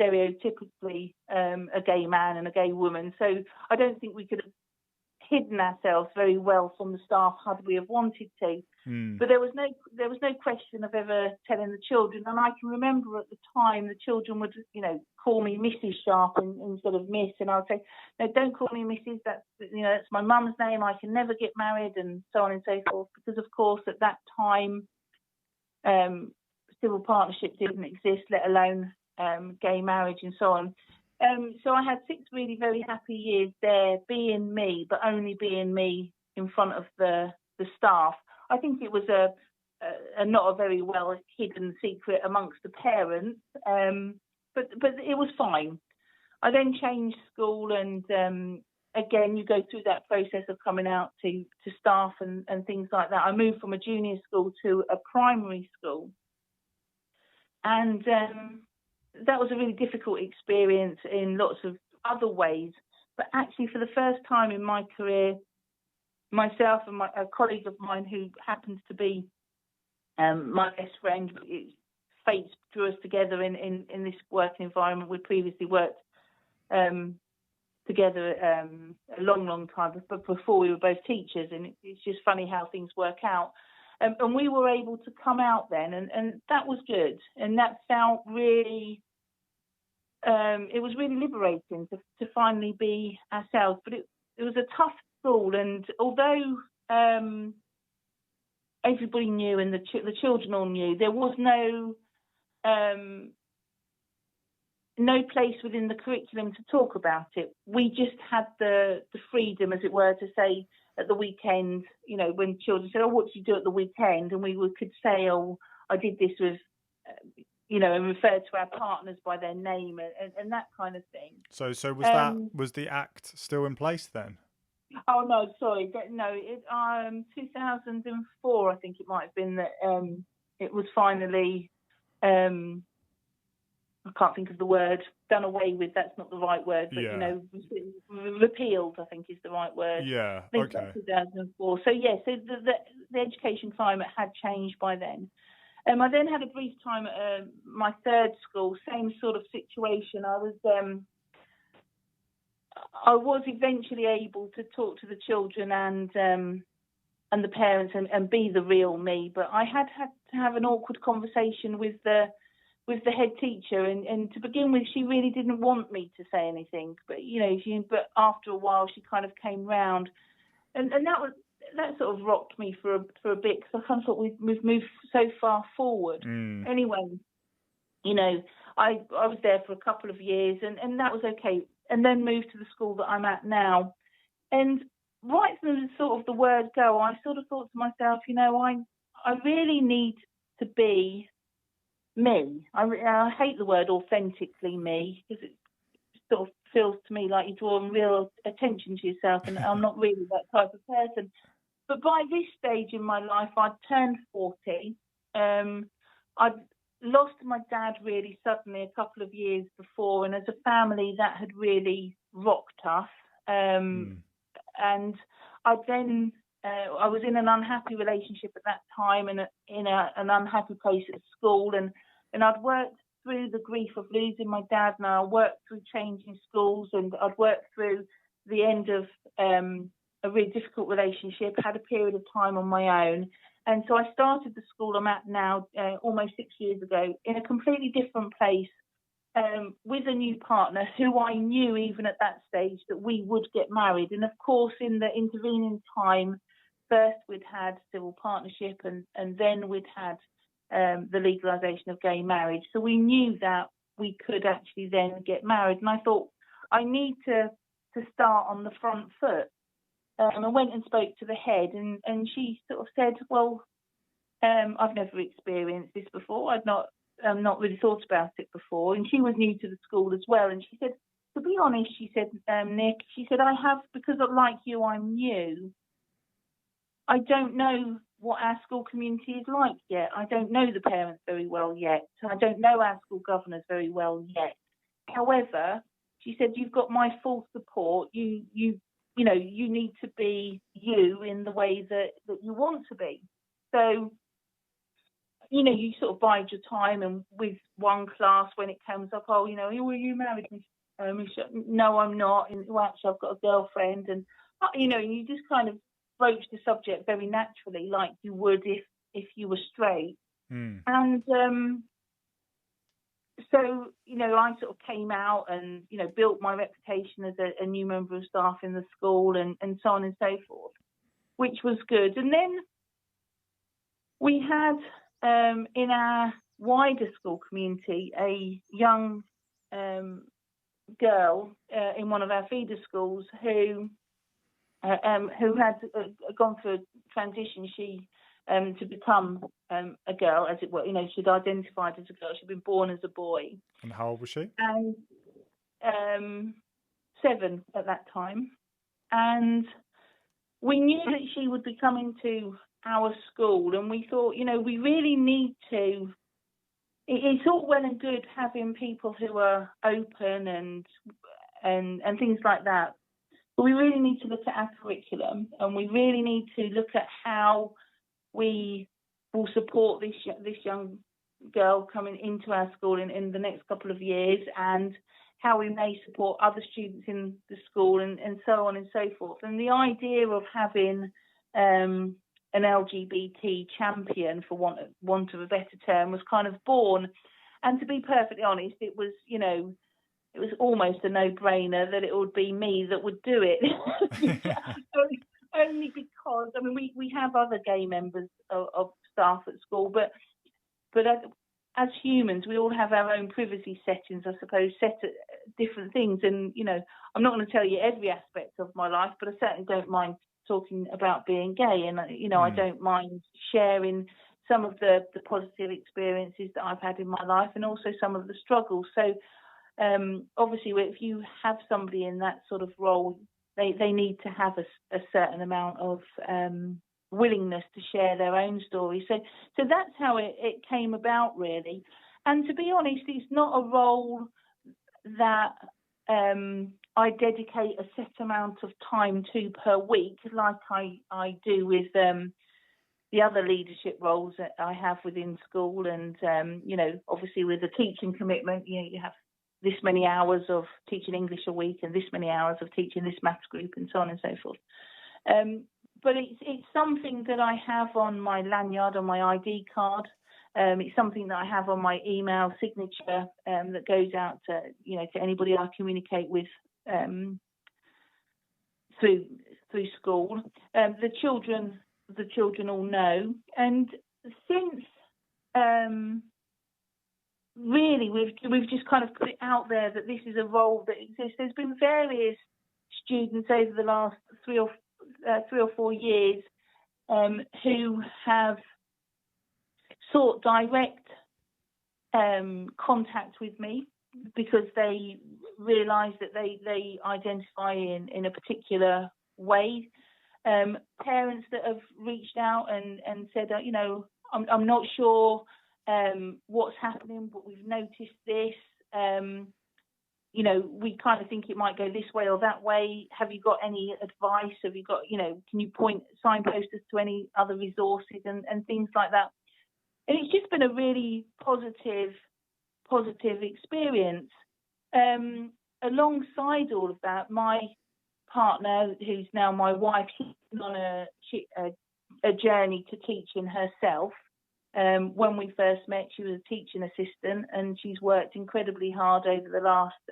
[SPEAKER 2] stereotypically a gay man and a gay woman. So I don't think we could have hidden ourselves very well from the staff had we have wanted to. But there was no question of ever telling the children. And I can remember at the time the children would, you know, call me Mrs. Sharp instead of Miss, and I would say, no, don't call me Mrs. That's my mum's name. I can never get married, and so on and so forth. Because of course at that time, civil partnership didn't exist, let alone gay marriage and so on. So I had 6 really very happy years there, being me, but only being me in front of the staff. I think it was a not a very well hidden secret amongst the parents, but it was fine. I then changed school, and again, you go through that process of coming out to staff and things like that. I moved from a junior school to a primary school, and that was a really difficult experience in lots of other ways. But actually, for the first time in my career, myself and a colleague of mine who happens to be my best friend, fate drew us together in this working environment. We previously worked together a long time, but before we were both teachers, and it's just funny how things work out. And we were able to come out then, and that was good, and that felt really. It was really liberating to finally be ourselves, but it was a tough school, and although everybody knew and the children all knew, there was no no place within the curriculum to talk about it. We just had the freedom, as it were, to say at the weekend, when children said, "Oh, what did you do at the weekend?" and we could say, "Oh, I did this with," and refer to our partners by their name and that kind of thing.
[SPEAKER 1] So was the act still in place then?
[SPEAKER 2] Oh no, sorry, no. 2004, I think it might have been that it was finally. I can't think of the word, done away with. That's not the right word, but repealed, I think, is the right word.
[SPEAKER 1] Yeah.
[SPEAKER 2] I think
[SPEAKER 1] Okay.
[SPEAKER 2] 2004. So so the education climate had changed by then. I then had a brief time at my third school, same sort of situation. I was eventually able to talk to the children and the parents and be the real me, but I had to have an awkward conversation with the head teacher, and to begin with, she really didn't want me to say anything, but but after a while, she kind of came round, and that sort of rocked me for a bit, because I kind of thought we've moved so far forward. Anyway, I was there for a couple of years, and that was okay, and then moved to the school that I'm at now, and right from the sort of the word go, I sort of thought to myself, I really need to be me. I hate the word authentically me, because it sort of feels to me like you're drawing real attention to yourself, and I'm not really that type of person. But by this stage in my life, I'd turned 40. I'd lost my dad really suddenly a couple of years before, and as a family, that had really rocked us. And I then I was in an unhappy relationship at that time, and in an unhappy place at school, and I'd worked through the grief of losing my dad, and I worked through changing schools, and I'd worked through the end of a really difficult relationship, had a period of time on my own. And so I started the school I'm at now almost 6 years ago in a completely different place, with a new partner who I knew even at that stage that we would get married. And of course, in the intervening time, first we'd had civil partnership, and then we'd had the legalisation of gay marriage. So we knew that we could actually then get married. And I thought, I need to start on the front foot. I went and spoke to the head, and she sort of said, "Well, I've never experienced this before. I'd not really thought about it before." And she was new to the school as well. And she said, "To be honest," she said, "Nick," she said, "I have, because like you, I'm new. I don't know what our school community is like yet. I don't know the parents very well yet. I don't know our school governors very well yet. However," she said, "you've got my full support. You need to be you in the way that you want to be. So, you sort of bide your time, and with one class, when it comes up, were you married?" "No, I'm not. And, well, actually, I've got a girlfriend." And, you just kind of broach the subject very naturally, like you would if you were straight. And so, I sort of came out and, built my reputation as a new member of staff in the school, and so on and so forth, which was good. And then we had, in our wider school community, a young girl in one of our feeder schools who had gone through a transition. She to become a girl, as it were. She'd identified as a girl. She'd been born as a boy.
[SPEAKER 1] And how old was she?
[SPEAKER 2] And 7 at that time. And we knew that she would be coming to our school, and we thought, we really need to. It's all well and good having people who are open and things like that, but we really need to look at our curriculum, and we really need to look at how we will support this young girl coming into our school in the next couple of years, and how we may support other students in the school, and so on and so forth. And the idea of having an LGBT champion, for want of a better term, was kind of born. And to be perfectly honest, it was almost a no-brainer that it would be me that would do it. Only because, we have other gay members of staff at school, but as humans, we all have our own privacy settings, I suppose, set at different things. And, you know, I'm not going to tell you every aspect of my life, but I certainly don't mind talking about being gay. And, you know, I don't mind sharing some of the positive experiences that I've had in my life and also some of the struggles. So, obviously, if you have somebody in that sort of role, they need to have a certain amount of willingness to share their own story. So that's how it came about, really. And to be honest, it's not a role that I dedicate a set amount of time to per week, like I do with the other leadership roles that I have within school. And, you know, obviously with the teaching commitment, you have this many hours of teaching English a week and this many hours of teaching this maths group and so on and so forth. But it's something that I have on my lanyard, on my ID card. It's something that I have on my email signature that goes out to, you know, to anybody I communicate with through school. The children all know. And since really we've just kind of put it out there that this is a role that exists. There's been various students over the last 3 or 4 years who have sought direct contact with me because they realise that they identify in a particular way. Parents that have reached out and said, you know, I'm not sure what's happening, but we've noticed this. You know, we kind of think it might go this way or that way. Have you got any advice? Have you got, you know, can you signpost us to any other resources and things like that? And it's just been a really positive experience. Alongside all of that, my partner, who's now my wife, she's been on a journey to teaching herself. When we first met, she was a teaching assistant, and she's worked incredibly hard over the last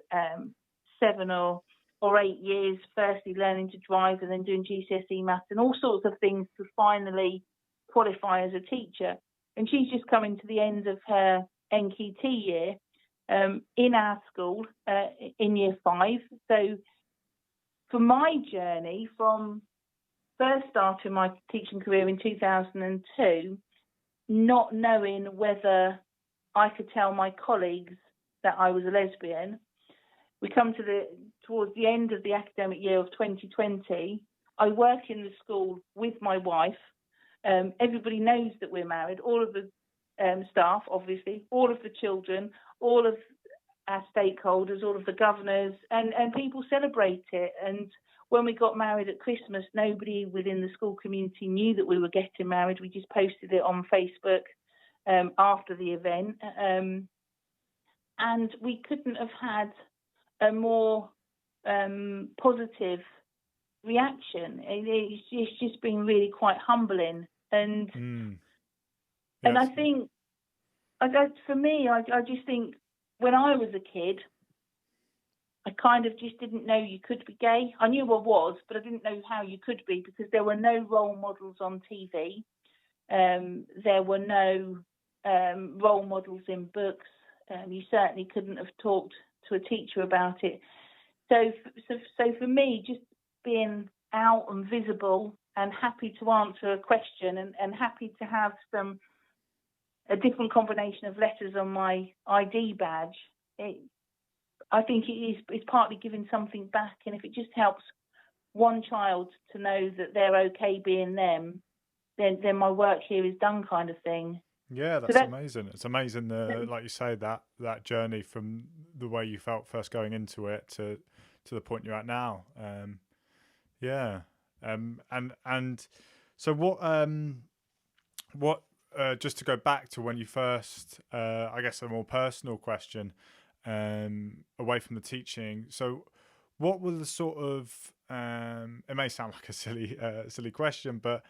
[SPEAKER 2] 7 or 8 years, firstly learning to drive and then doing GCSE maths and all sorts of things to finally qualify as a teacher. And she's just coming to the end of her NQT year in our school in year 5. So for my journey, from first starting my teaching career in 2002, not knowing whether I could tell my colleagues that I was a lesbian, we come towards the end of the academic year of 2020. I work in the school with my wife. Everybody knows that we're married, all of the staff, obviously, all of the children, all of our stakeholders, all of the governors, and people celebrate it. And when we got married at Christmas, nobody within the school community knew that we were getting married. We just posted it on Facebook after the event. And we couldn't have had a more positive reaction. It's just been really quite humbling. And
[SPEAKER 1] Yes.
[SPEAKER 2] and I think, for me, I just think when I was a kid, I kind of just didn't know you could be gay. I knew I was, but I didn't know how you could be because there were no role models on TV. There were no role models in books. You certainly couldn't have talked to a teacher about it. So for me, just being out and visible and happy to answer a question and happy to have a different combination of letters on my ID badge, I think it's partly giving something back. And if it just helps one child to know that they're okay being them, then my work here is done, kind of thing.
[SPEAKER 1] Yeah, that's amazing. It's amazing, like you say, that journey from the way you felt first going into it to the point you're at now. And so what just to go back to when you first, I guess a more personal question, away from the teaching. So what were the sort of, it may sound like a silly question, but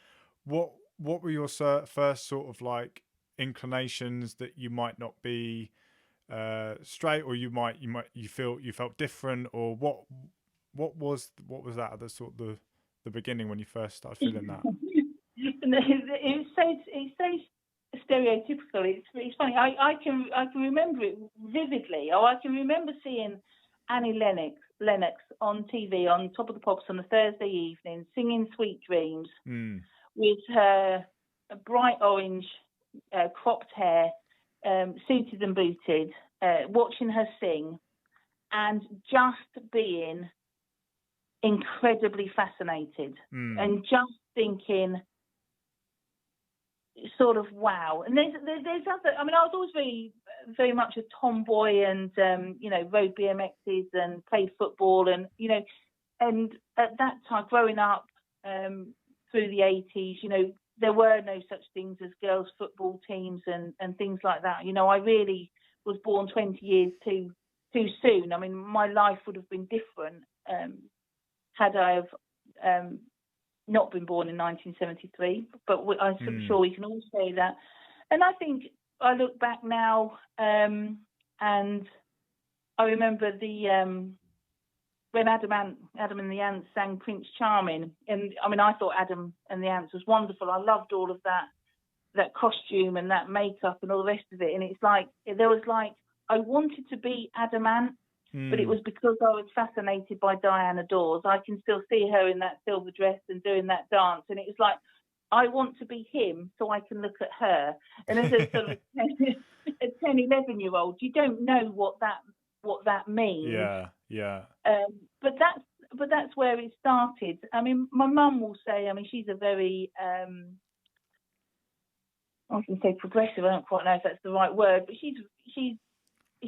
[SPEAKER 1] what were your first sort of like inclinations that you might not be straight, or you felt different, or what was that at the sort of the beginning when you first started feeling that?
[SPEAKER 2] It's so stereotypical. It's funny. I can remember it vividly. Oh, I can remember seeing Annie Lennox on TV on Top of the Pops on a Thursday evening, singing "Sweet Dreams" with her bright orange cropped hair, suited and booted, watching her sing, and just being incredibly fascinated and just thinking, sort of, wow. And there's other. I mean, I was always very much a tomboy, and rode BMXs and played football, and and at that time, growing up through the 80s, there were no such things as girls' football teams and things like that. I really was born 20 years too soon. I mean, my life would have been different had I have not been born in 1973. But I'm sure we can all say that. And I think I look back now, and I remember when Adam and the Ants sang Prince Charming, and I mean, I thought Adam and the Ants was wonderful. I loved all of that costume and that makeup and all the rest of it. And it's like I wanted to be Adam Ant, but it was because I was fascinated by Diana Dawes. I can still see her in that silver dress and doing that dance, and it was like, I want to be him so I can look at her. And as a sort of a 10, 11-year-old, you don't know what that means.
[SPEAKER 1] Yeah.
[SPEAKER 2] But that's where it started. I mean, my mum will say, I mean, she's a very, I can say progressive. I don't quite know if that's the right word, but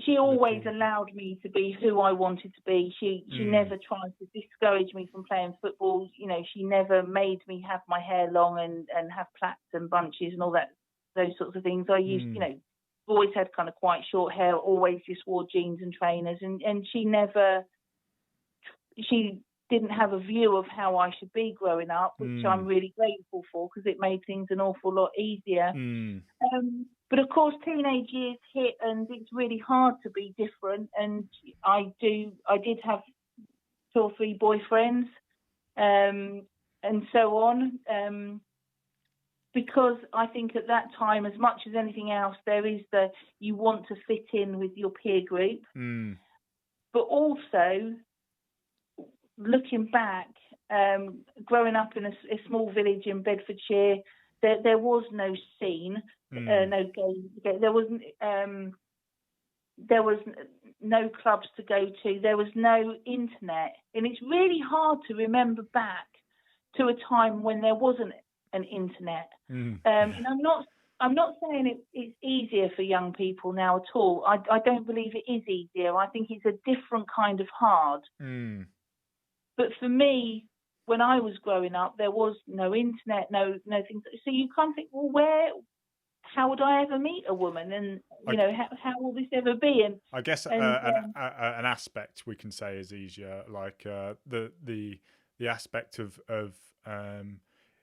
[SPEAKER 2] she always allowed me to be who I wanted to be. She never tried to discourage me from playing football. She never made me have my hair long and have plaits and bunches and all that, those sorts of things. I used, always had kind of quite short hair, always just wore jeans and trainers, and she didn't have a view of how I should be growing up, which I'm really grateful for, because it made things an awful lot easier. But of course, teenage years hit, and it's really hard to be different. And I did have 2 or 3 boyfriends, and so on. Because I think at that time, as much as anything else, there is you want to fit in with your peer group. But also, looking back, growing up in a small village in Bedfordshire, there was no scene, no gay. There was no clubs to go to. There was no internet, and it's really hard to remember back to a time when there wasn't an internet. And I'm not saying it's easier for young people now at all. I don't believe it is easier. I think it's a different kind of hard. But for me, when I was growing up, there was no internet, no things. So you can't think, well, how would I ever meet a woman? And how will this ever be? And
[SPEAKER 1] I guess an aspect we can say is easier, like the aspect of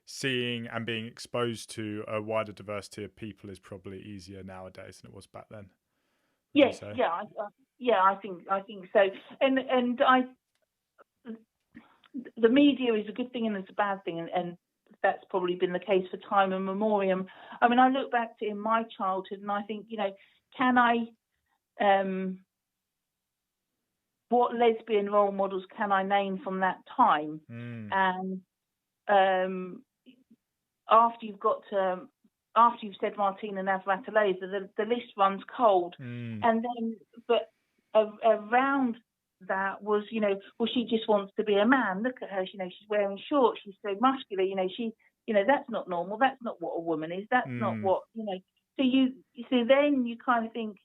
[SPEAKER 1] seeing and being exposed to a wider diversity of people is probably easier nowadays than it was back then.
[SPEAKER 2] I think so. And the media is a good thing and it's a bad thing, and that's probably been the case for time immemorial. I mean, I look back to in my childhood and I think, can I, what lesbian role models can I name from that time? And after you've said Martina Navratilova, the list runs cold. And then, but around that was, well, she just wants to be a man. Look at her, she's wearing shorts, she's so muscular, that's not normal. That's not what a woman is. That's not what, So you then you kind of think,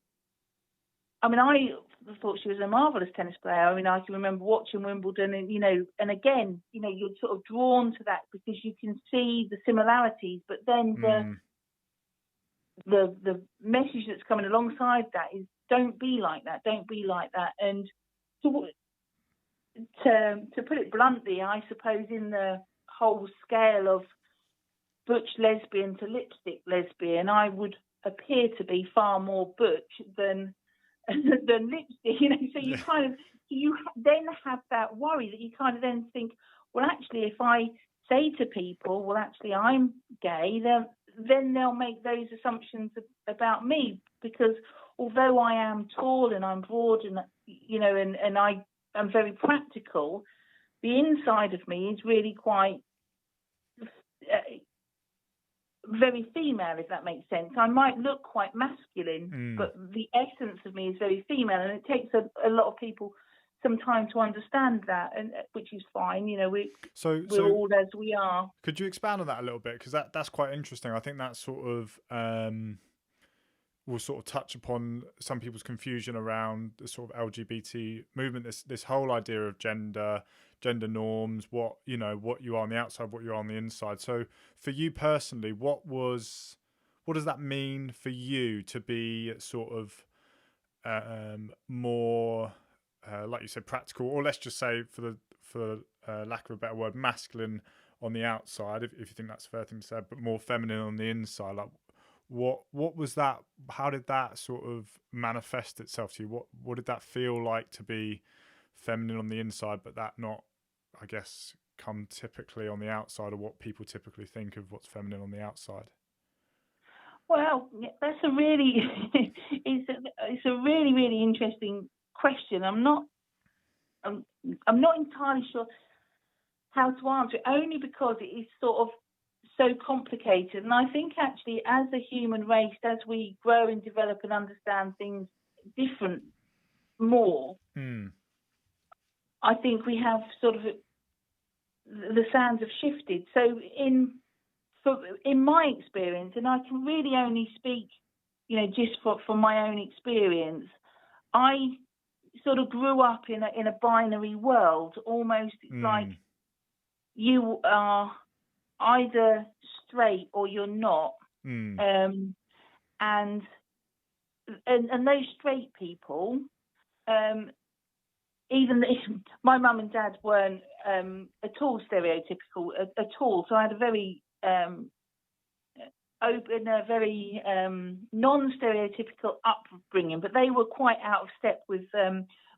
[SPEAKER 2] I mean, I thought she was a marvellous tennis player. I mean, I can remember watching Wimbledon and, and again, you're sort of drawn to that because you can see the similarities, but then the message that's coming alongside that is don't be like that. And to put it bluntly, I suppose in the whole scale of butch lesbian to lipstick lesbian, I would appear to be far more butch than lipstick. So you then have that worry that you kind of then think, well, actually, if I say to people, well, actually, I'm gay, then they'll make those assumptions about me, because although I am tall and I'm broad and, and I am very practical, the inside of me is really quite very female, if that makes sense. I might look quite masculine, but the essence of me is very female, and it takes a lot of people some time to understand that, and which is fine. We're all as we are.
[SPEAKER 1] Could you expand on that a little bit, because that's quite interesting? I think that sort of will sort of touch upon some people's confusion around the sort of LGBT movement. This whole idea of gender norms, what you are on the outside, what you are on the inside. So for you personally, what does that mean for you to be sort of more like you said, practical, or let's just say, for lack of a better word, masculine on the outside, if you think that's a fair thing to say, but more feminine on the inside? Like, what was that? How did that sort of manifest itself to you? What did that feel like to be feminine on the inside, but that not, I guess, come typically on the outside, or what people typically think of what's feminine on the outside?
[SPEAKER 2] Well, that's a really it's a really, really interesting question. I'm not entirely sure how to answer it, only because it is sort of so complicated. And I think actually, as a human race, as we grow and develop and understand things different more, I think we have sort of the sands have shifted. So in my experience, and I can really only speak, just for my own experience, I sort of grew up in a binary world. Almost like you are either straight or you're not, and those straight people, even my mum and dad weren't at all stereotypical at all. So I had a very open, a very non-stereotypical upbringing, but they were quite out of step with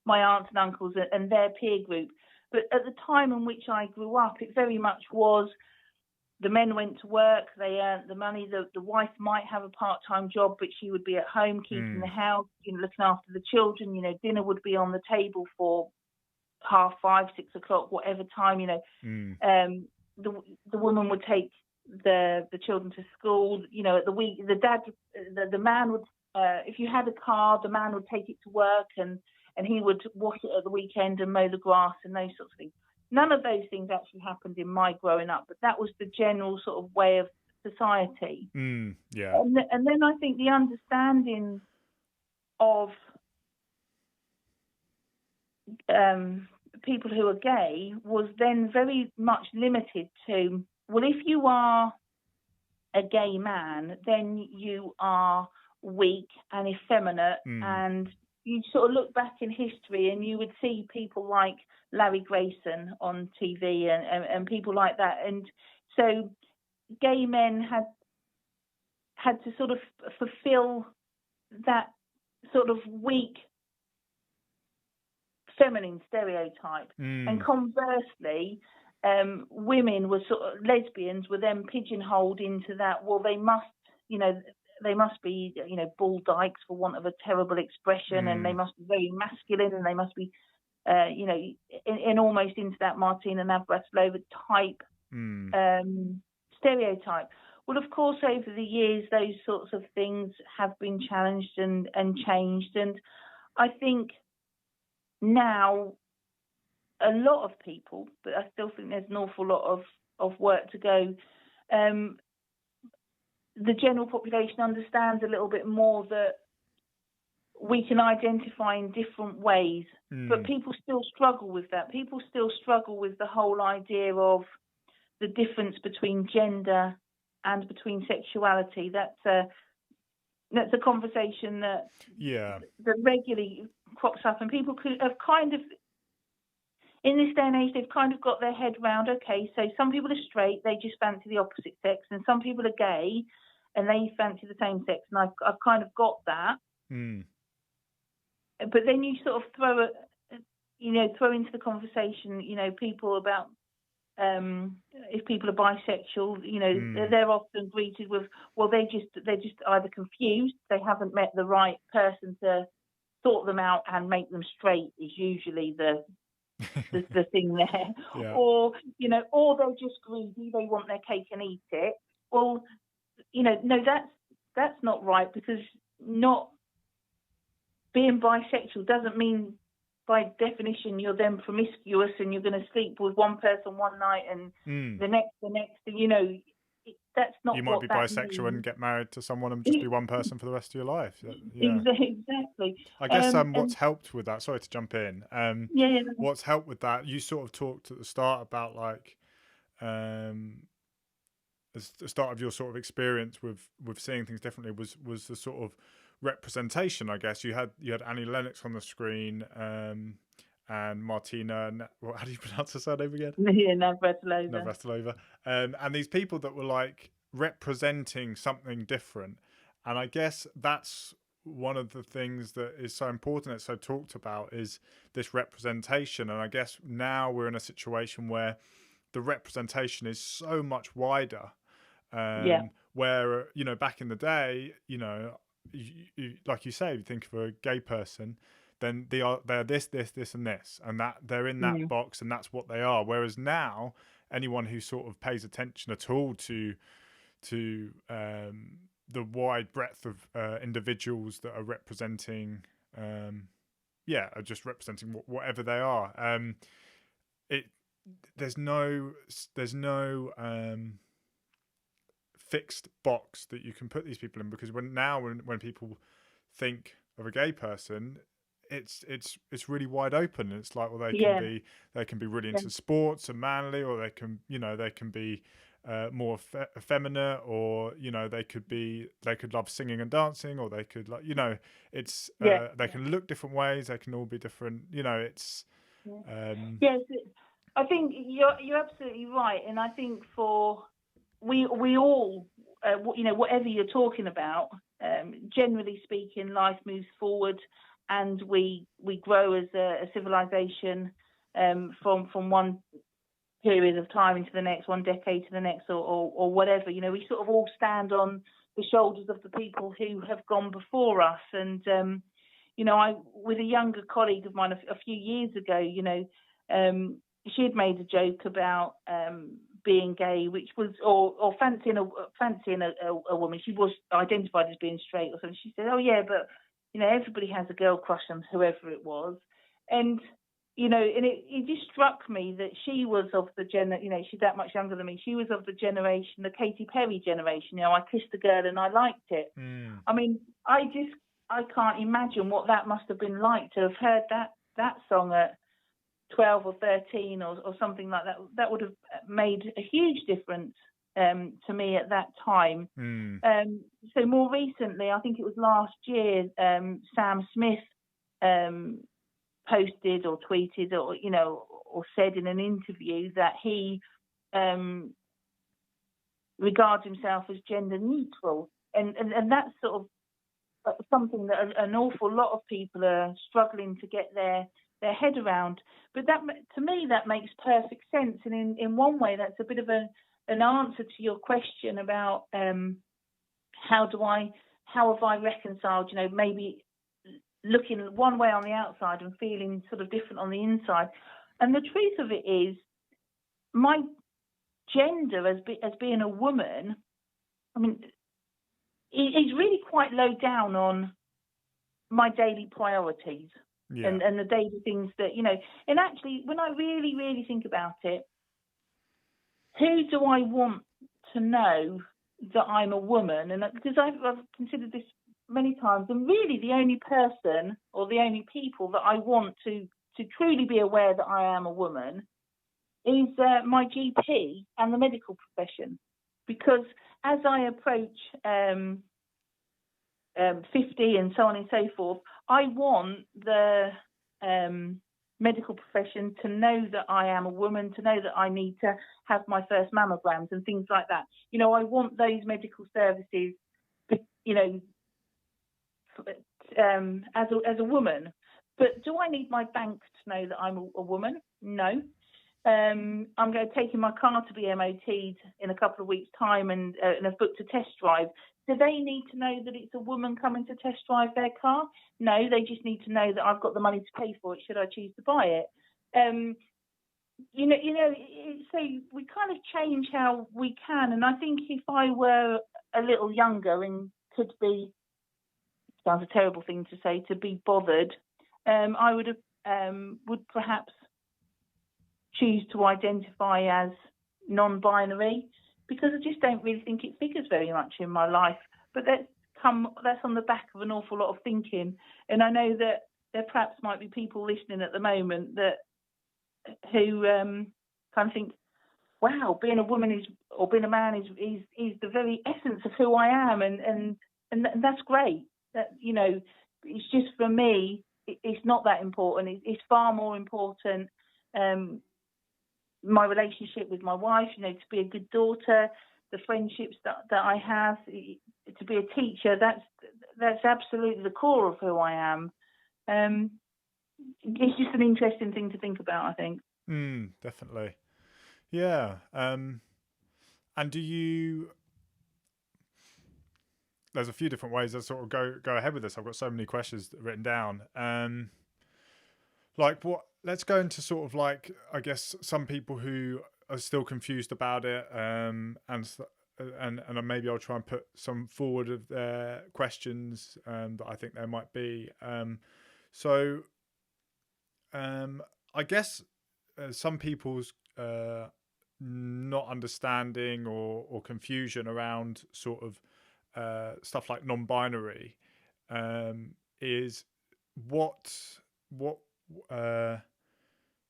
[SPEAKER 2] my aunts and uncles and their peer group. But at the time in which I grew up, it very much was the men went to work, they earned the money, the wife might have a part-time job, but she would be at home keeping the house, looking after the children. Dinner would be on the table for 5:30, 6 o'clock, whatever time. The woman would take the children to school. At the week, the man would, if you had a car, the man would take it to work, and he would wash it at the weekend and mow the grass and those sorts of things. None of those things actually happened in my growing up, but that was the general sort of way of society.
[SPEAKER 1] Yeah.
[SPEAKER 2] And then I think the understanding of people who are gay was then very much limited to, well, if you are a gay man, then you are weak and effeminate, and you sort of look back in history and you would see people like Larry Grayson on TV and people like that. And so gay men had to sort of fulfill that sort of weak feminine stereotype. And conversely, women were sort of, lesbians were then pigeonholed into that, well, they must be, bull dykes, for want of a terrible expression, and they must be very masculine, and they must be, in almost into that Martina Navratilova type stereotype. Well, of course, over the years, those sorts of things have been challenged and changed. And I think now a lot of people, but I still think there's an awful lot of work to go, the general population understands a little bit more that we can identify in different ways, but people still struggle with that. People still struggle with the whole idea of the difference between gender and between sexuality. That's a conversation that regularly crops up, and people have kind of, in this day and age, they've kind of got their head round, okay, so some people are straight, they just fancy the opposite sex, and some people are gay and they fancy the same sex, and I've kind of got that. But then you sort of throw into the conversation, people about if people are bisexual, they're often greeted with, well, they're just either confused, they haven't met the right person to sort them out and make them straight, is usually the thing there.
[SPEAKER 1] Yeah.
[SPEAKER 2] Or they're just greedy, they want their cake and eat it. Well, no, that's not right, because not being bisexual doesn't mean by definition you're then promiscuous and you're going to sleep with one person one night and the next, that's not.
[SPEAKER 1] You might
[SPEAKER 2] what
[SPEAKER 1] be
[SPEAKER 2] that
[SPEAKER 1] bisexual
[SPEAKER 2] means.
[SPEAKER 1] and get married to someone and just be one person for the rest of your life. Yeah.
[SPEAKER 2] Exactly.
[SPEAKER 1] I guess what's helped with that, sorry to jump in, what's helped with that, you sort of talked at the start about like the start of your sort of experience with seeing things differently was the sort of representation. I guess you had Annie Lennox on the screen, and Martina, how do you pronounce her surname again?
[SPEAKER 2] Yeah, Navratilova.
[SPEAKER 1] And these people that were like representing something different. And I guess that's one of the things that is so important, it's so talked about, is this representation. And I guess now we're in a situation where the representation is so much wider. Where, back in the day, you, like you say, you think of a gay person, then they're this, and this, and that they're in that box, and that's what they are. Whereas now, anyone who sort of pays attention at all to the wide breadth of individuals that are representing, are just representing whatever they are. There's no fixed box that you can put these people in, because when people think of a gay person, it's really wide open. It's like, well, they can be really into sports and manly, or they can be more effeminate, or they could love singing and dancing, or they could they can look different ways, they can all be different, it's
[SPEAKER 2] yes, I think you're absolutely right. And I think for we all, whatever you're talking about, generally speaking, life moves forward, and we grow as a civilization from one period of time into the next, one decade to the next, or whatever. We sort of all stand on the shoulders of the people who have gone before us. And I, with a younger colleague of mine a few years ago, she had made a joke about being gay, which was or fancying a woman. She was identified as being straight or something. She said, "Oh yeah, but everybody has a girl crush on whoever it was." And and it just struck me that she was of the she's that much younger than me. She was of the generation, the Katy Perry generation. I kissed a girl and I liked it. I mean, I can't imagine what that must have been like to have heard that song at 12 or 13 or something like that. That would have made a huge difference to me at that time. So more recently, I think it was last year, Sam Smith posted or tweeted or said in an interview that he regards himself as gender neutral, and that's sort of something that an awful lot of people are struggling to get their head around. But that, to me, that makes perfect sense. And in one way, that's a bit of an answer to your question about how have I reconciled, maybe looking one way on the outside and feeling sort of different on the inside. And the truth of it is, my gender as being a woman, I mean, is really quite low down on my daily priorities. And the daily things that, and actually, when I really, really think about it, who do I want to know that I'm a woman? And because I've considered this many times, and really the only person or the only people that I want to truly be aware that I am a woman is my GP and the medical profession. Because as I approach 50 and so on and so forth, I want the medical profession to know that I am a woman, to know that I need to have my first mammograms and things like that. I want those medical services, as a woman. But do I need my bank to know that I'm a woman? No. I'm going to take my car to be MOT'd in a couple of weeks' time, and I've booked a test drive. Do they need to know that it's a woman coming to test drive their car? No, they just need to know that I've got the money to pay for it should I choose to buy it. So we kind of change how we can, and I think if I were a little younger and could be, sounds a terrible thing to say, to be bothered, I would perhaps choose to identify as non-binary, because I just don't really think it figures very much in my life. But that's on the back of an awful lot of thinking, and I know that there perhaps might be people listening at the moment who kind of think, wow, being a woman or being a man is the very essence of who I am, and that's great. That, it's just, for me, it's not that important. It's far more important my relationship with my wife, to be a good daughter, the friendships that I have, to be a teacher. That's absolutely the core of who I am. It's just an interesting thing to think about, I think.
[SPEAKER 1] Definitely. Yeah. And do you? There's a few different ways to sort of go ahead with this. I've got so many questions written down. Like what? Let's go into sort of like, I guess, some people who are still confused about it, and maybe I'll try and put some forward of their questions that I think there might be. I guess some people's not understanding or confusion around sort of stuff like non-binary is what.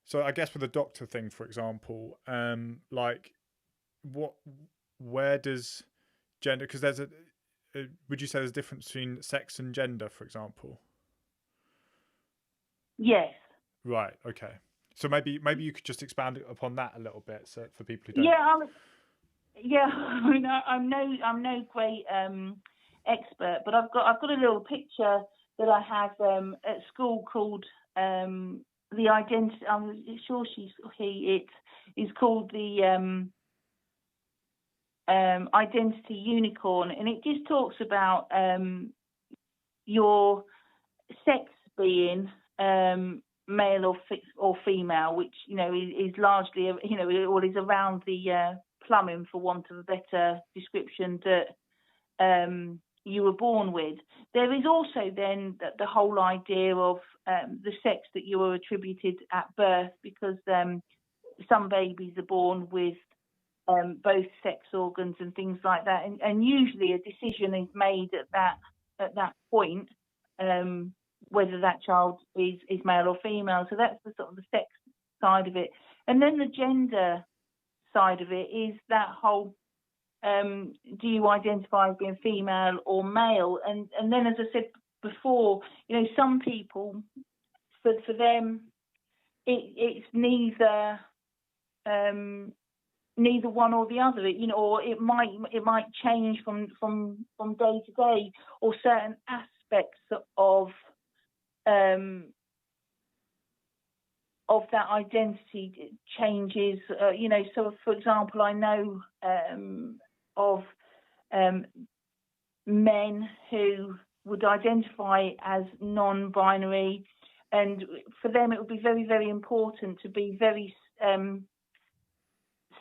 [SPEAKER 1] So I guess with the doctor thing, for example, like where does gender? Because there's would you say there's a difference between sex and gender, for example?
[SPEAKER 2] Yes.
[SPEAKER 1] Right. Okay. So maybe you could just expand upon that a little bit, so for people who don't.
[SPEAKER 2] Yeah. I mean, I'm no great expert, but I've got a little picture that I have at school called the identity. I'm sure it is called the identity unicorn, and it just talks about your sex being male or female, which is largely or is around the plumbing, for want of a better description, that you were born with. There is also then the whole idea of the sex that you were attributed at birth, because some babies are born with both sex organs and things like that, and usually a decision is made at that point whether that child is male or female. So that's the sort of the sex side of it, and then the gender side of it is that whole do you identify as being female or male, and then, as I said before, some people, for them it's neither one or the other, or it might change from day to day, or certain aspects of that identity changes. So for example, I know of men who would identify as non-binary, and for them it would be very, very important to be very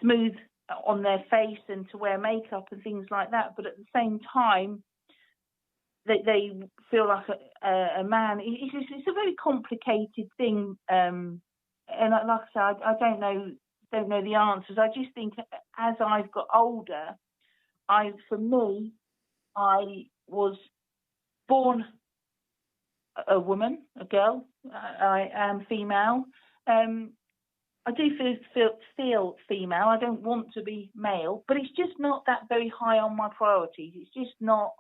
[SPEAKER 2] smooth on their face and to wear makeup and things like that, but at the same time they feel like a man. It's a very complicated thing, and like I said, I don't know the answers. I just think as I've got older, I was born a woman, a girl. I am female. I do feel female. I don't want to be male, but it's just not that very high on my priorities. It's just not,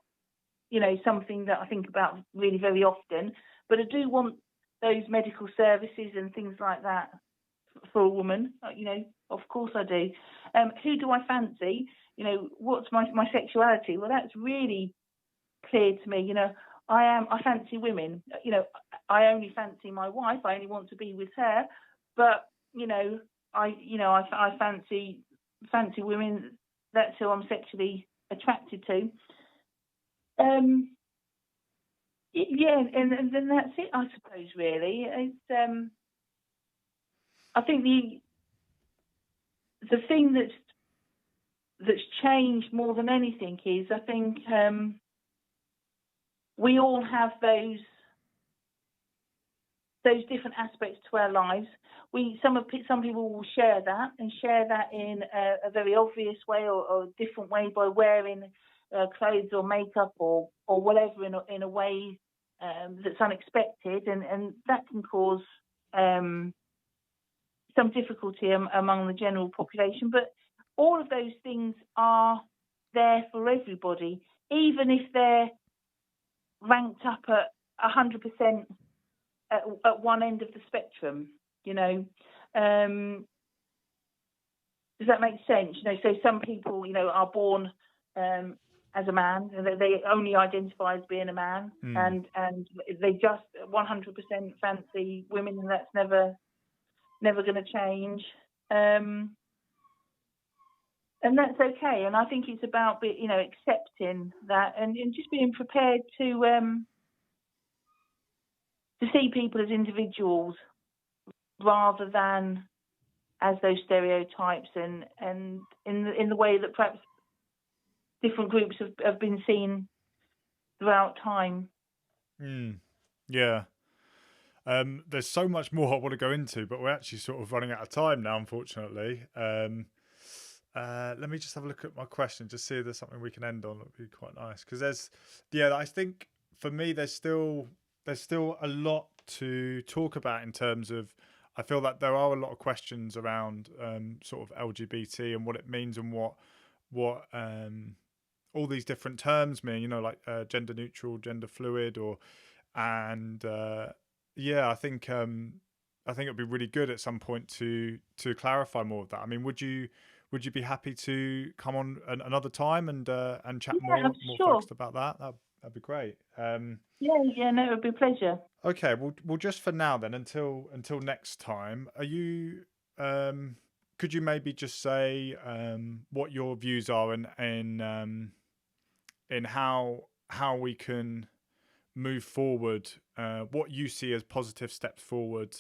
[SPEAKER 2] something that I think about really very often. But I do want those medical services and things like that for a woman. Of course I do. Who do I fancy? What's my sexuality? Well, that's really clear to me. I fancy women. I only fancy my wife. I only want to be with her. But I fancy women. That's who I'm sexually attracted to. Yeah, and then that's it, I suppose. Really, it's I think the thing that's changed more than anything is I think we all have those different aspects to our lives. Some people will share that in a very obvious way or a different way by wearing clothes or makeup or whatever in a way that's unexpected, and that can cause some difficulty among the general population. But all of those things are there for everybody, even if they're ranked up at 100% at one end of the spectrum. Does that make sense? So some people, are born as a man, and they only identify as being a man, and they just 100% fancy women, and that's never going to change. And that's okay. And I think it's about accepting that and just being prepared to see people as individuals rather than as those stereotypes, and in the way that perhaps different groups have been seen throughout time.
[SPEAKER 1] Yeah. There's so much more I want to go into, but we're actually sort of running out of time now, unfortunately. Let me just have a look at my question, just see if there's something we can end on. That'd be quite nice, because I think for me there's still a lot to talk about in terms of, I feel that there are a lot of questions around sort of LGBT and what it means and what all these different terms mean, like gender neutral, gender fluid, I think it'd be really good at some point to clarify more of that. I mean, would you be happy to come on another time and chat more focused about that? That'd be great.
[SPEAKER 2] No, it would be a pleasure.
[SPEAKER 1] Okay, well, just for now then, until next time, are you? Could you maybe just say what your views are in how we can move forward? What you see as positive steps forward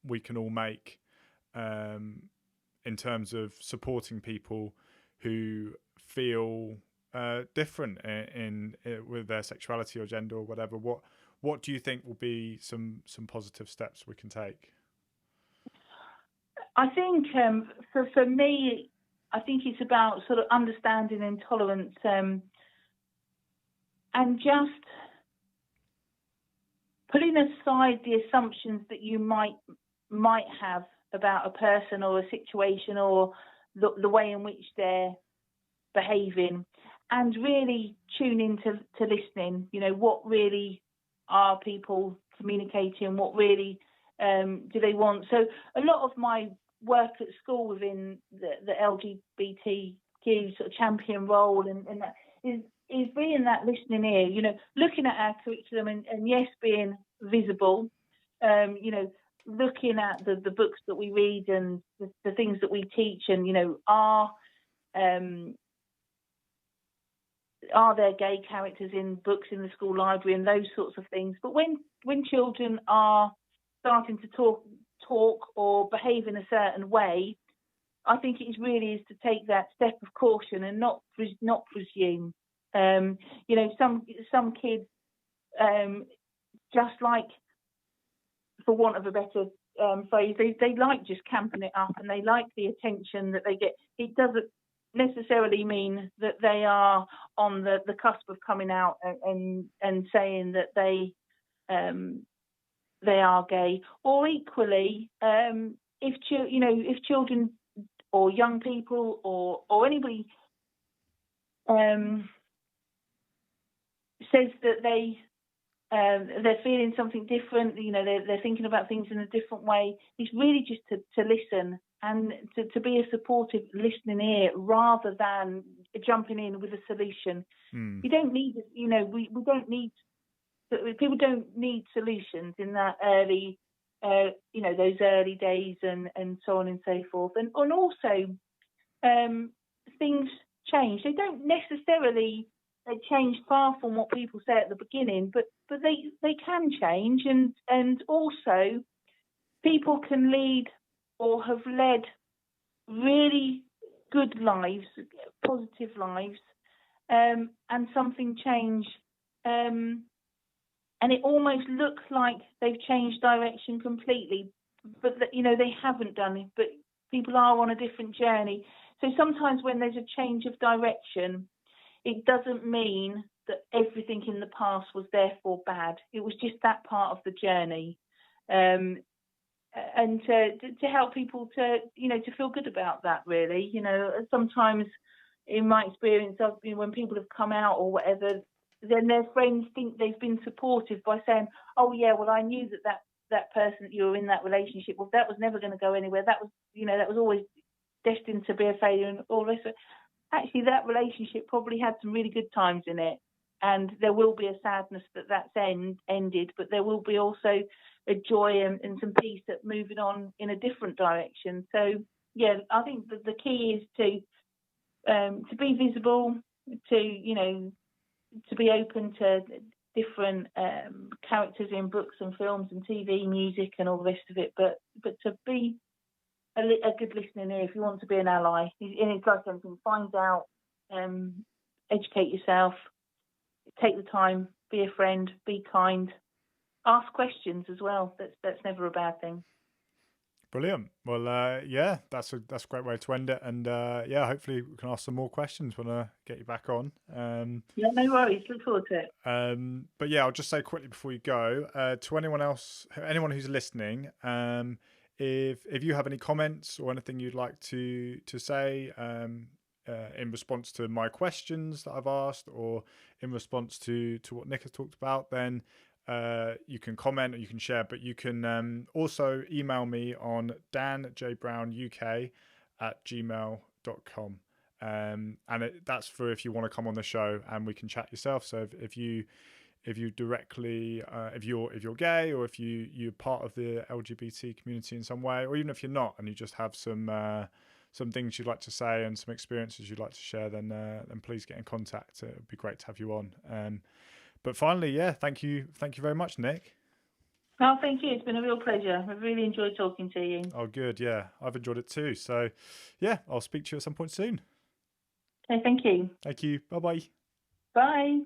[SPEAKER 1] we can all make in terms of supporting people who feel different in with their sexuality or gender or whatever. What do you think will be some positive steps we can take?
[SPEAKER 2] I think for me, I think it's about sort of understanding and tolerance, and just putting aside the assumptions that you might have about a person or a situation or the way in which they're behaving, and really tuning to listening. What really are people communicating? What really do they want? So a lot of my work at school within the LGBTQ sort of champion role and that is being that listening ear, looking at our curriculum and yes, being visible, looking at the books that we read and the things that we teach, and are there gay characters in books in the school library and those sorts of things. But when children are starting to talk or behave in a certain way, I think it really is to take that step of caution and not presume. Some kids just like, for want of a better phrase, they like just camping it up and they like the attention that they get. It doesn't necessarily mean that they are on the cusp of coming out and saying that they are gay. Or equally, if children or young people or anybody says that they're feeling something different, they're thinking about things in a different way, it's really just to listen and to be a supportive listening ear rather than jumping in with a solution. You don't need, we don't need, people don't need solutions in that early those early days and so on and so forth. And also, things change. They don't necessarily change far from what people say at the beginning, but they can change, and also people can lead or have led really good lives, positive lives, and something change, and it almost looks like they've changed direction completely, but they haven't done it. But people are on a different journey. So sometimes when there's a change of direction, it doesn't mean that everything in the past was therefore bad. It was just that part of the journey. And to help people to feel good about that, really. Sometimes in my experience, when people have come out or whatever, then their friends think they've been supportive by saying, oh yeah, well, I knew that person that you were in that relationship, well, that was never going to go anywhere, that was always destined to be a failure and all this. Actually, that relationship probably had some really good times in it, and there will be a sadness that's ended, but there will be also a joy and some peace at moving on in a different direction. So yeah, I think that the key is to be visible, to be open to different characters in books and films and TV, music, and all the rest of it. But to be a good listening ear if you want to be an ally. And it's like something: find out, educate yourself, take the time, be a friend, be kind, ask questions as well. That's never a bad thing.
[SPEAKER 1] Brilliant. Well, yeah, that's a great way to end it. And yeah, hopefully we can ask some more questions when I get you back on.
[SPEAKER 2] Yeah, no worries. Look forward to it.
[SPEAKER 1] But yeah, I'll just say quickly before you go, to anyone who's listening, if you have any comments or anything you'd like to say in response to my questions that I've asked, or in response to what Nick has talked about, then you can comment or you can share, but you can also email me on danjbrownuk@gmail.com. And that's for if you want to come on the show and we can chat yourself. So if you directly, if you're gay, or if you're part of the LGBT community in some way, or even if you're not and you just have some things you'd like to say and some experiences you'd like to share, then please get in contact. It would be great to have you on. But finally, yeah, thank you very much, Nick.
[SPEAKER 2] Oh, thank you. It's been a real pleasure. I've really enjoyed talking to you.
[SPEAKER 1] Oh, good. Yeah, I've enjoyed it too. So, yeah, I'll speak to you at some point soon.
[SPEAKER 2] Okay, thank you.
[SPEAKER 1] Thank you. Bye-bye.
[SPEAKER 2] Bye.